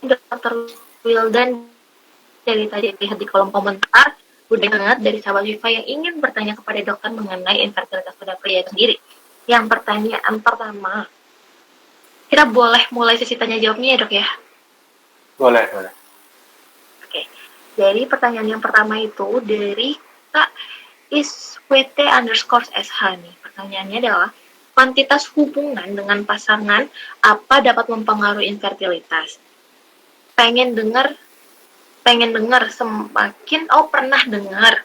Dr. Wildan dari tadi lihat di kolom komentar udah banget dari sahabat Viva yang ingin bertanya kepada dokter mengenai infertilitas pada pria itu sendiri. Yang pertanyaan pertama, kita boleh mulai sesi tanya jawabnya ya dok ya? Boleh. Oke, jadi pertanyaan yang pertama itu dari Kak iswt_sh nih. Pertanyaannya adalah, kuantitas hubungan dengan pasangan apa dapat mempengaruhi infertilitas? Pengen dengar pernah dengar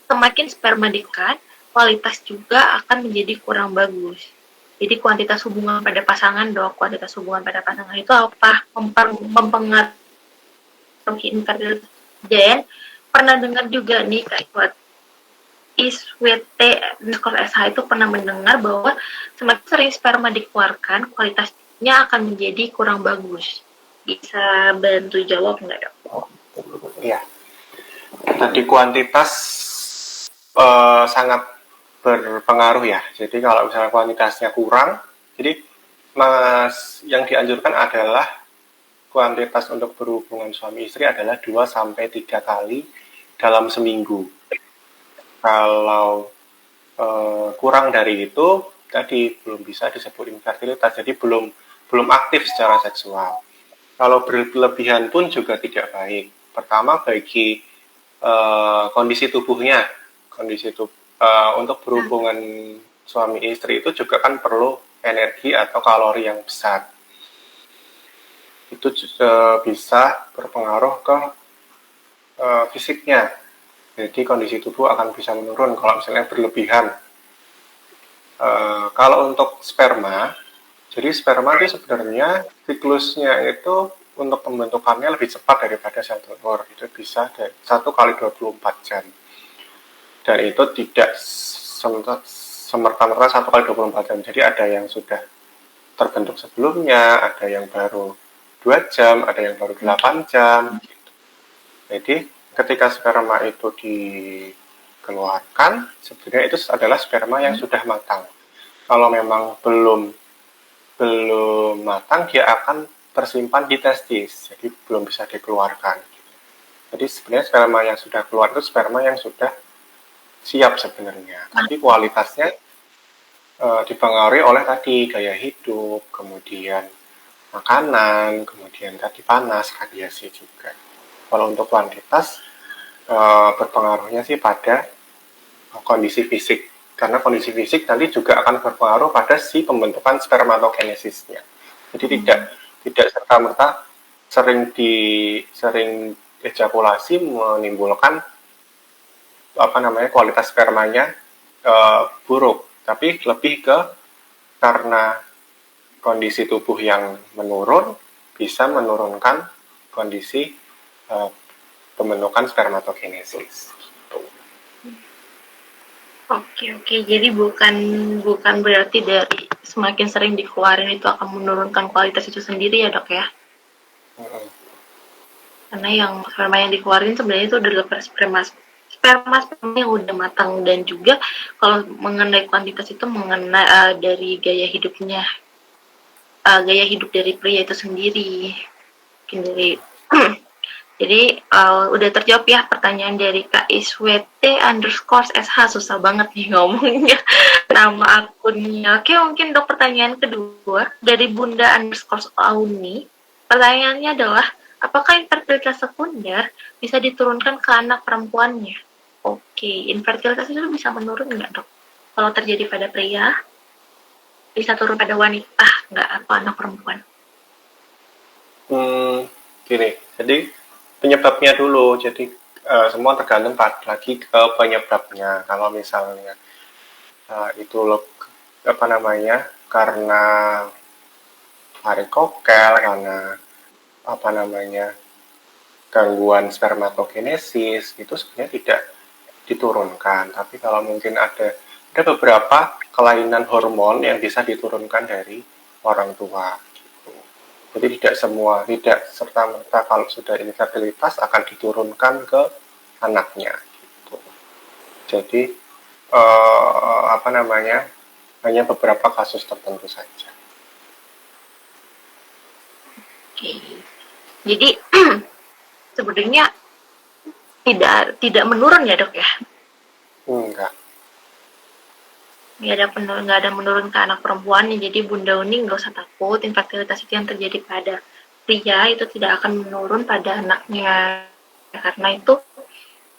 semakin sperma dekat, kualitas juga akan menjadi kurang bagus. Jadi kuantitas hubungan pada pasangan dok, kuantitas hubungan pada pasangan itu apa? Mempengaruhi infertilitas. Dan pernah dengar juga nih Kak iswt_sh itu pernah mendengar bahwa semakin sering sperma dikeluarkan, kualitasnya akan menjadi kurang bagus. Bisa bantu jawab nggak dok? Iya. Tadi kuantitas sangat berpengaruh ya. Jadi kalau misalnya kuantitasnya kurang, jadi yang dianjurkan adalah kuantitas untuk berhubungan suami istri adalah 2-3 kali dalam seminggu. Kalau kurang dari itu, tadi belum bisa disebut infertilitas, jadi belum aktif secara seksual. Kalau berlebihan pun juga tidak baik. Pertama, bagi kondisi tubuhnya, untuk berhubungan suami istri itu juga kan perlu energi atau kalori yang besar. Itu bisa berpengaruh ke fisiknya. Jadi kondisi tubuh akan bisa menurun kalau misalnya berlebihan. Kalau untuk sperma, jadi sperma itu sebenarnya siklusnya itu untuk pembentukannya lebih cepat daripada sel telur. Itu bisa dari 1 kali 24 jam. Dan itu tidak semerta-merta 1 kali 24 jam. Jadi ada yang sudah terbentuk sebelumnya, ada yang baru 2 jam, ada yang baru 8 jam. Gitu. Jadi ketika sperma itu dikeluarkan, sebenarnya itu adalah sperma yang sudah matang. Kalau memang belum matang, dia akan tersimpan di testis, jadi belum bisa dikeluarkan. Jadi sebenarnya sperma yang sudah keluar itu sperma yang sudah siap sebenarnya, tapi kualitasnya dipengaruhi oleh tadi gaya hidup, kemudian makanan, kemudian tadi panas, radiasi juga. Kalau untuk kuantitas, berpengaruhnya sih pada kondisi fisik, karena kondisi fisik nanti juga akan berpengaruh pada si pembentukan spermatogenesisnya. Jadi tidak serta-merta sering ejakulasi menimbulkan kualitas spermanya buruk, tapi lebih ke karena kondisi tubuh yang menurun bisa menurunkan kondisi pembentukan spermatogenesis. Oke. Jadi bukan berarti dari semakin sering dikeluarin itu akan menurunkan kualitas itu sendiri ya, Dok ya? Karena yang sperma yang dikeluarin sebenarnya itu adalah sperma yang udah matang, dan juga kalau mengenai kuantitas itu mengenai dari gaya hidup dari pria itu sendiri. Mungkin dari jadi udah terjawab ya pertanyaan dari Kak ISWT_SH. Susah banget nih ngomongnya nama akunnya. Oke, mungkin untuk pertanyaan kedua dari Bunda_Auni. Pertanyaannya adalah, apakah infertilitas sekunder bisa diturunkan ke anak perempuannya? Oke, infertilitas itu bisa menurun nggak, Dok? Kalau terjadi pada pria, bisa turun pada wanita nggak, atau anak perempuan? Gini, jadi penyebabnya dulu, jadi semua tergantung lagi ke penyebabnya. Kalau misalnya itu karena varikokel, karena gangguan spermatogenesis, itu sebenarnya tidak diturunkan. Tapi kalau mungkin ada beberapa kelainan hormon yang bisa diturunkan dari orang tua. Jadi tidak serta-merta kalau sudah infertilitas akan diturunkan ke anaknya. Gitu. Jadi hanya beberapa kasus tertentu saja. Oke. Jadi sebenarnya tidak menurun ya, Dok ya? Enggak. Nggak ada menurun ke anak perempuan. Jadi Bunda Uni nggak usah takut, infertilitas itu yang terjadi pada pria itu tidak akan menurun pada anaknya, karena itu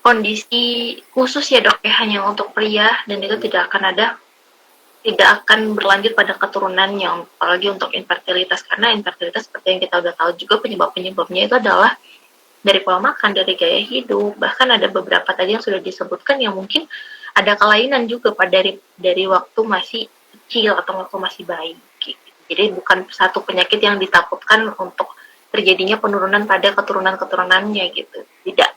kondisi khusus ya, Dok ya, hanya untuk pria, dan itu tidak akan berlanjut pada keturunannya, apalagi untuk infertilitas, karena infertilitas seperti yang kita udah tahu juga penyebabnya itu adalah dari pola makan, dari gaya hidup, bahkan ada beberapa tadi yang sudah disebutkan yang mungkin ada kelainan juga dari waktu masih kecil atau waktu masih bayi. Jadi bukan satu penyakit yang ditakutkan untuk terjadinya penurunan pada keturunan-keturunannya gitu. Tidak.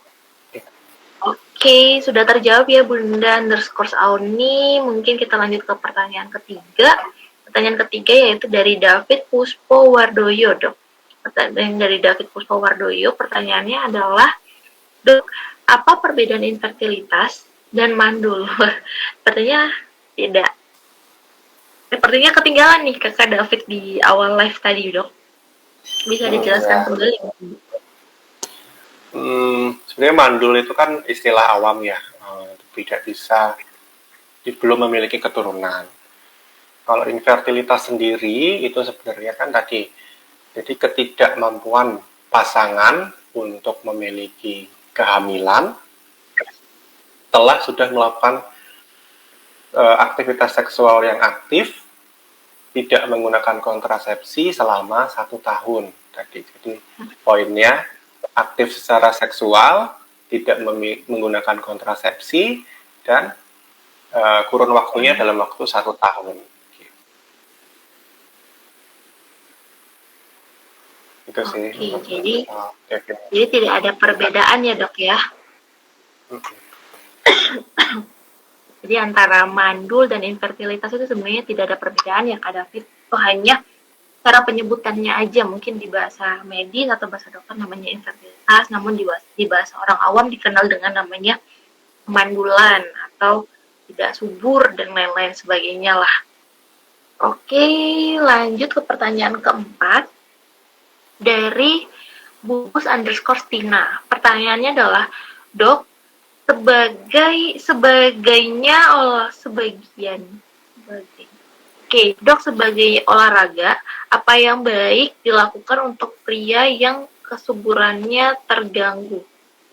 Oke, sudah terjawab ya Bunda_Auni. Mungkin kita lanjut ke pertanyaan ketiga. Pertanyaan ketiga yaitu dari David Puspowardoyo, Dok. Pertanyaan dari David Puspowardoyo, pertanyaannya adalah, Dok, apa perbedaan infertilitas dan mandul? Sepertinya tidak. Sepertinya ketinggalan nih Kakak David di awal live tadi, Dok. Bisa dijelaskan Ya. kembali? Sebenarnya mandul itu kan istilah awam ya, tidak bisa, belum memiliki keturunan. Kalau infertilitas sendiri itu sebenarnya kan tadi, jadi ketidakmampuan pasangan untuk memiliki kehamilan setelah sudah melakukan aktivitas seksual yang aktif, tidak menggunakan kontrasepsi selama 1 tahun tadi. Jadi poinnya aktif secara seksual, tidak menggunakan kontrasepsi, dan kurun waktunya dalam waktu 1 tahun. Itu sih Oke, untuk definisi. jadi tidak ada perbedaan ya dok ya. Jadi antara mandul dan infertilitas itu sebenarnya tidak ada perbedaan ya Kak David. Itu hanya cara penyebutannya aja, mungkin di bahasa medis atau bahasa dokter namanya infertilitas, namun di bahasa orang awam dikenal dengan namanya kemandulan atau tidak subur dan lain-lain sebagainya lah. Oke, lanjut ke pertanyaan keempat dari Bubus_Stina. Pertanyaannya adalah, dok, sebagian. Oke, dok, sebagai olahraga, apa yang baik dilakukan untuk pria yang kesuburannya terganggu?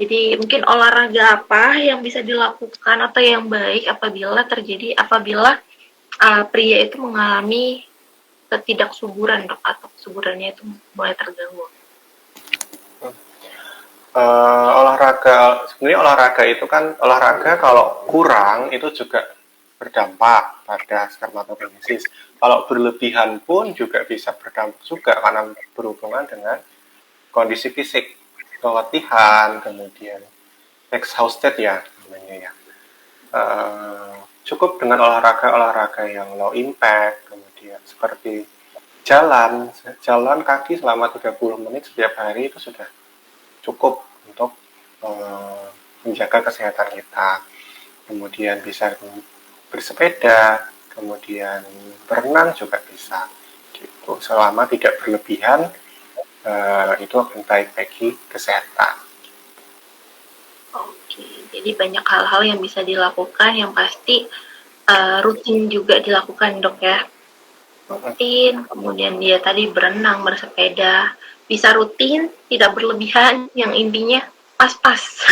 Jadi mungkin olahraga apa yang bisa dilakukan atau yang baik apabila pria itu mengalami ketidaksuburan, dok, atau kesuburannya itu mulai terganggu. Sebenarnya olahraga itu kan, olahraga kalau kurang itu juga berdampak pada spermatogenesis. Kalau berlebihan pun juga bisa berdampak juga karena berhubungan dengan kondisi fisik, keletihan, kemudian exhausted ya namanya ya. Cukup dengan olahraga yang low impact, kemudian seperti jalan kaki selama 30 menit setiap hari itu sudah cukup untuk menjaga kesehatan kita. Kemudian bisa bersepeda, kemudian berenang juga bisa. Gitu. Selama tidak berlebihan, itu akan baik bagi kesehatan. Oke, jadi banyak hal-hal yang bisa dilakukan yang pasti rutin juga dilakukan dok ya. Rutin, kemudian dia tadi berenang, bersepeda, bisa rutin, tidak berlebihan, yang intinya pas-pas.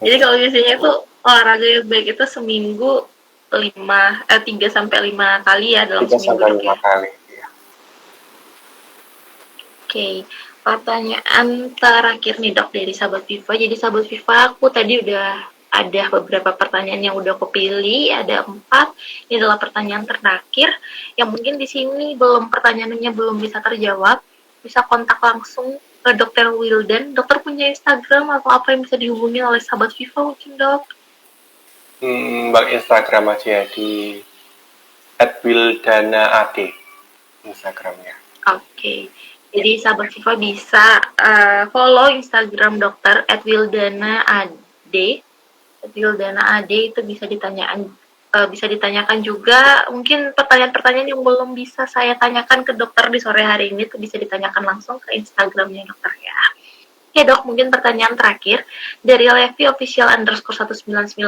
Jadi kalau biasanya itu olahraga yang baik itu seminggu 3 sampai 5 kali ya dalam 3 seminggu sampai dok 5 ya. kali. Ya. Oke, pertanyaan terakhir nih dok dari sahabat Viva. Jadi sahabat Viva, aku tadi udah ada beberapa pertanyaan yang udah aku pilih, ada 4. Ini adalah pertanyaan terakhir yang mungkin di sini pertanyaannya belum bisa terjawab. Bisa kontak langsung ke Dokter Wildan. Dokter punya Instagram atau apa yang bisa dihubungi oleh sahabat Viva mungkin dok? Instagram aja di @wildanaad Instagramnya. Oke. Jadi sahabat Viva bisa follow Instagram dokter @wildanaad. Wildana Ade itu bisa ditanyakan juga mungkin pertanyaan-pertanyaan yang belum bisa saya tanyakan ke dokter di sore hari ini itu bisa ditanyakan langsung ke Instagramnya dokter ya. Oke dok, mungkin pertanyaan terakhir dari Levi official _1991.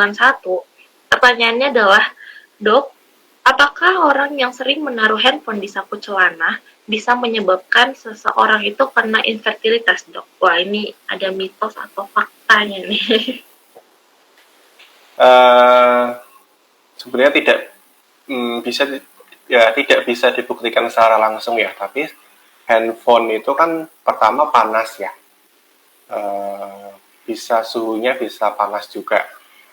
Pertanyaannya adalah, dok, apakah orang yang sering menaruh handphone di saku celana bisa menyebabkan seseorang itu kena infertilitas dok? Wah, ini ada mitos atau faktanya nih. Sebenarnya tidak bisa dibuktikan secara langsung ya, tapi handphone itu kan pertama panas ya, bisa suhunya bisa panas juga,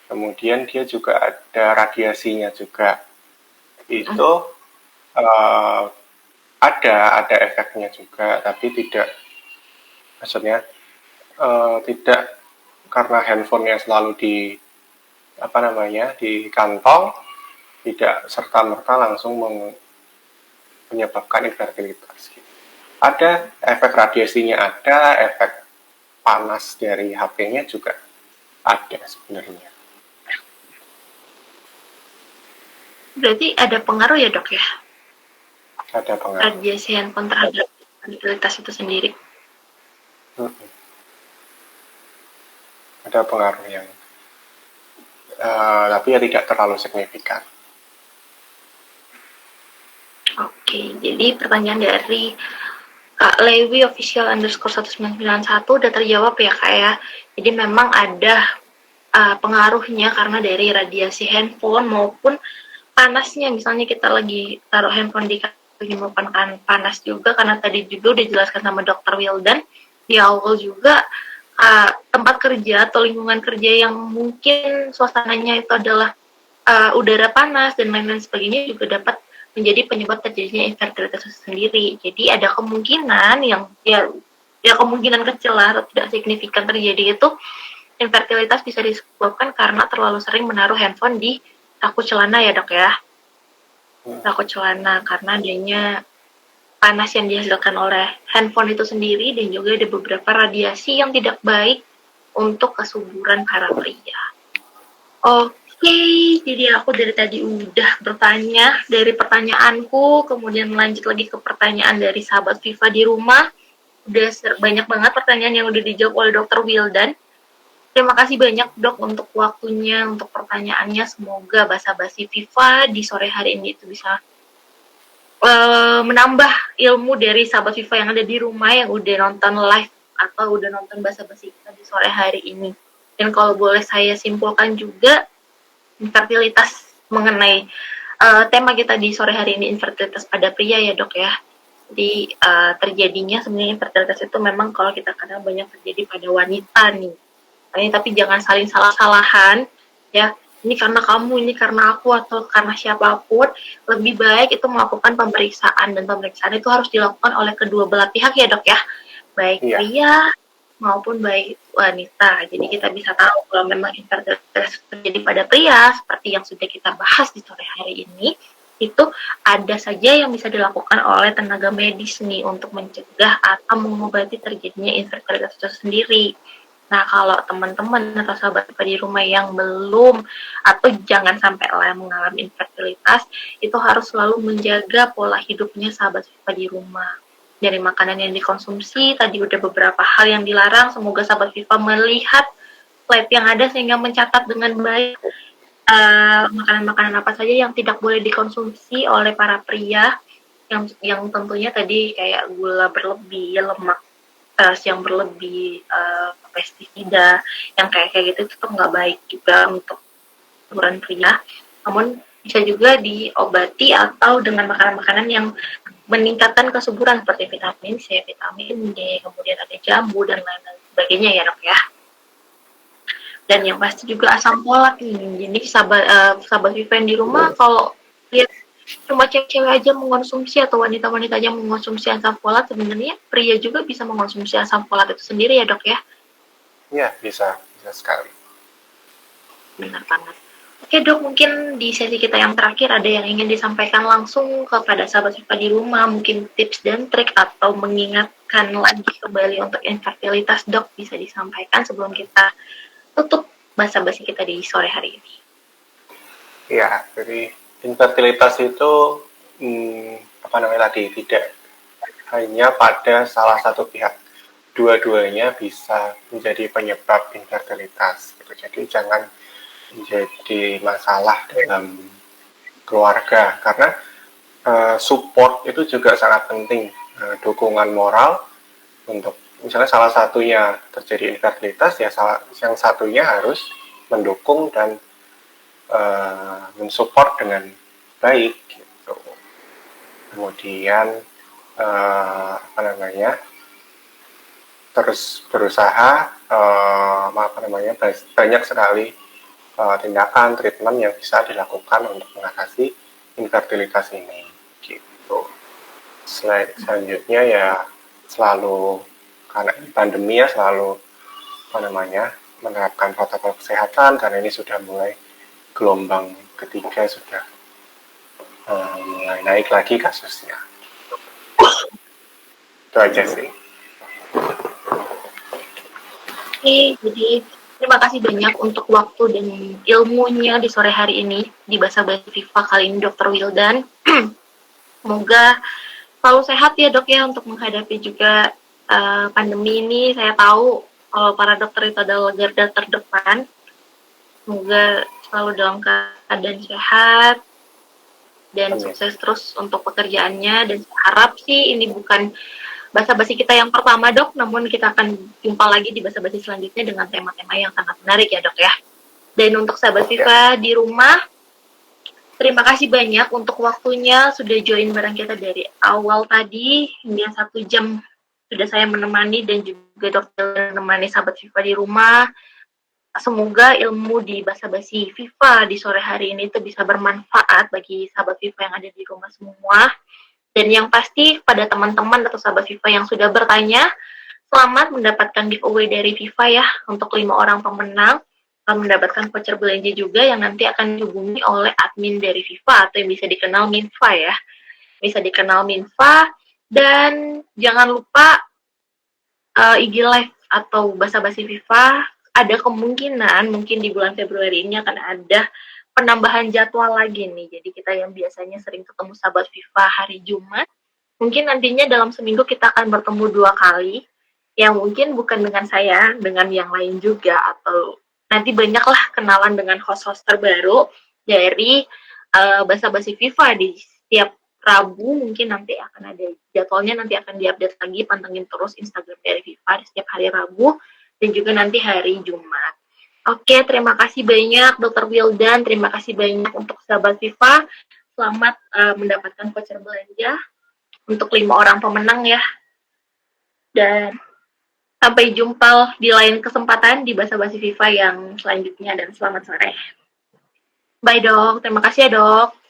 kemudian dia juga ada radiasinya juga, itu ada efeknya juga, tapi tidak karena handphonenya selalu di kantong, tidak serta-merta langsung menyebabkan infertilitas. Ada efek radiasinya, ada efek panas dari HP-nya juga ada sebenarnya. Berarti ada pengaruh ya dok ya? Ada pengaruh. Radiasi handphone terhadap infertilitas itu sendiri. Ada pengaruh yang tapi ya tidak terlalu signifikan. Oke, jadi pertanyaan dari Kak Lewi official underscore 1991 udah terjawab ya Kak ya. Jadi memang ada pengaruhnya karena dari radiasi handphone maupun panasnya. Misalnya kita lagi taruh handphone di menyebabkan panas juga, karena tadi juga udah dijelaskan sama Dr. Wildan di awal juga, tempat kerja atau lingkungan kerja yang mungkin suasananya itu adalah udara panas dan lain-lain sebagainya juga dapat menjadi penyebab terjadinya infertilitas itu sendiri. Jadi ada kemungkinan yang ya kemungkinan kecil lah atau tidak signifikan terjadi itu infertilitas bisa disebabkan karena terlalu sering menaruh handphone di saku celana ya dok ya. Saku celana karena adanya panas yang dihasilkan oleh handphone itu sendiri dan juga ada beberapa radiasi yang tidak baik untuk kesuburan para pria. Oke, jadi aku dari tadi udah bertanya dari pertanyaanku, kemudian lanjut lagi ke pertanyaan dari sahabat Viva di rumah. Udah banyak banget pertanyaan yang udah dijawab oleh Dr. Wildan. Terima kasih banyak dok untuk waktunya, untuk pertanyaannya. Semoga basa-basi Viva di sore hari ini itu bisa menambah ilmu dari sahabat Viva yang ada di rumah yang udah nonton live atau udah nonton basa-basi kita di sore hari ini. Dan kalau boleh saya simpulkan juga, infertilitas mengenai tema kita di sore hari ini infertilitas pada pria ya dok ya. Jadi terjadinya sebenarnya infertilitas itu memang kalau kita kadang banyak terjadi pada wanita nih. Tapi jangan saling salah-salahan ya, ini karena kamu, ini karena aku, atau karena siapapun. Lebih baik itu melakukan pemeriksaan, dan pemeriksaan itu harus dilakukan oleh kedua belah pihak ya dok ya, baik pria maupun baik wanita. Jadi kita bisa tahu kalau memang infertilitas terjadi pada pria seperti yang sudah kita bahas di sore hari ini, itu ada saja yang bisa dilakukan oleh tenaga medis nih untuk mencegah atau mengobati terjadinya infertilitas itu sendiri. Nah, kalau teman-teman atau sahabat di rumah yang belum atau jangan sampai mengalami infertilitas, itu harus selalu menjaga pola hidupnya sahabat di rumah. Dari makanan yang dikonsumsi, tadi udah beberapa hal yang dilarang, semoga sahabat Viva melihat slide yang ada sehingga mencatat dengan baik makanan-makanan apa saja yang tidak boleh dikonsumsi oleh para pria, yang tentunya tadi kayak gula berlebih, lemak yang berlebih, pestisida yang kayak gitu itu nggak baik juga untuk ukuran pria. Namun bisa juga diobati atau dengan makanan-makanan yang meningkatkan kesuburan seperti vitamin C, vitamin D, kemudian ada jambu dan lain-lain sebagainya ya dok ya. Dan yang pasti juga asam folat nih. Jadi sahabat Vivian di rumah kalau lihat cuma cewek-cewek aja mengonsumsi atau wanita-wanita aja mengonsumsi asam folat, sebenarnya pria juga bisa mengonsumsi asam folat itu sendiri ya dok ya? Ya, bisa sekali. Benar banget. Oke dok, mungkin di sesi kita yang terakhir ada yang ingin disampaikan langsung kepada sahabat Viva di rumah, mungkin tips dan trik atau mengingatkan lagi kembali untuk infertilitas dok bisa disampaikan sebelum kita tutup basa-basi kita di sore hari ini. Ya, jadi infertilitas itu tidak hanya pada salah satu pihak, dua-duanya bisa menjadi penyebab infertilitas gitu. Jadi jangan menjadi masalah dalam keluarga, karena support itu juga sangat penting, dukungan moral untuk misalnya salah satunya terjadi infertilitas ya yang satunya harus mendukung dan mensupport dengan baik gitu. Kemudian terus berusaha banyak sekali tindakan treatment yang bisa dilakukan untuk mengatasi infertilitas ini gitu. Selanjutnya ya selalu, karena pandemi ya, selalu menerapkan protokol kesehatan karena ini sudah mulai gelombang ketiga, sudah mulai naik lagi kasusnya. Itu aja sih. Oke, jadi terima kasih banyak untuk waktu dan ilmunya di sore hari ini di Basa-Basi Viva kali ini Dr. Wildan. Semoga selalu sehat ya dok ya untuk menghadapi juga pandemi ini. Saya tahu kalau para dokter itu adalah garda terdepan. Semoga selalu dalam keadaan sehat dan Amin. sukses terus untuk pekerjaannya. Dan saya harap sih ini bukan basa-basi kita yang pertama dok, namun kita akan jumpa lagi di basa-basi selanjutnya dengan tema-tema yang sangat menarik ya dok ya. Dan untuk sahabat Oke. Viva di rumah, terima kasih banyak untuk waktunya sudah join bareng kita dari awal tadi hingga 1 jam sudah saya menemani dan juga dokter menemani sahabat Viva di rumah. Semoga ilmu di basa-basi Viva di sore hari ini itu bisa bermanfaat bagi sahabat Viva yang ada di rumah semua. Dan yang pasti pada teman-teman atau sahabat Viva yang sudah bertanya, selamat mendapatkan giveaway dari Viva ya untuk 5 orang pemenang. Mendapatkan voucher belanja juga yang nanti akan dihubungi oleh admin dari Viva atau yang bisa dikenal Minfa ya. Bisa dikenal Minfa. Dan jangan lupa IG Live atau basa-basi Viva ada kemungkinan mungkin di bulan Februari ini akan ada penambahan jadwal lagi nih. Jadi kita yang biasanya sering ketemu sahabat Viva hari Jumat, mungkin nantinya dalam seminggu kita akan bertemu 2 kali. Yang mungkin bukan dengan saya, dengan yang lain juga, atau nanti banyaklah kenalan dengan host-host terbaru dari basa-basi Viva di setiap Rabu. Mungkin nanti akan ada jadwalnya, nanti akan diupdate lagi, pantengin terus Instagram dari Viva di setiap hari Rabu dan juga nanti hari Jumat. Oke, terima kasih banyak Dr. Wildan, terima kasih banyak untuk sahabat Viva. Selamat mendapatkan voucher belanja untuk 5 orang pemenang ya. Dan sampai jumpa di lain kesempatan di basa-basi Viva yang selanjutnya dan selamat sore. Bye dok, terima kasih ya dok.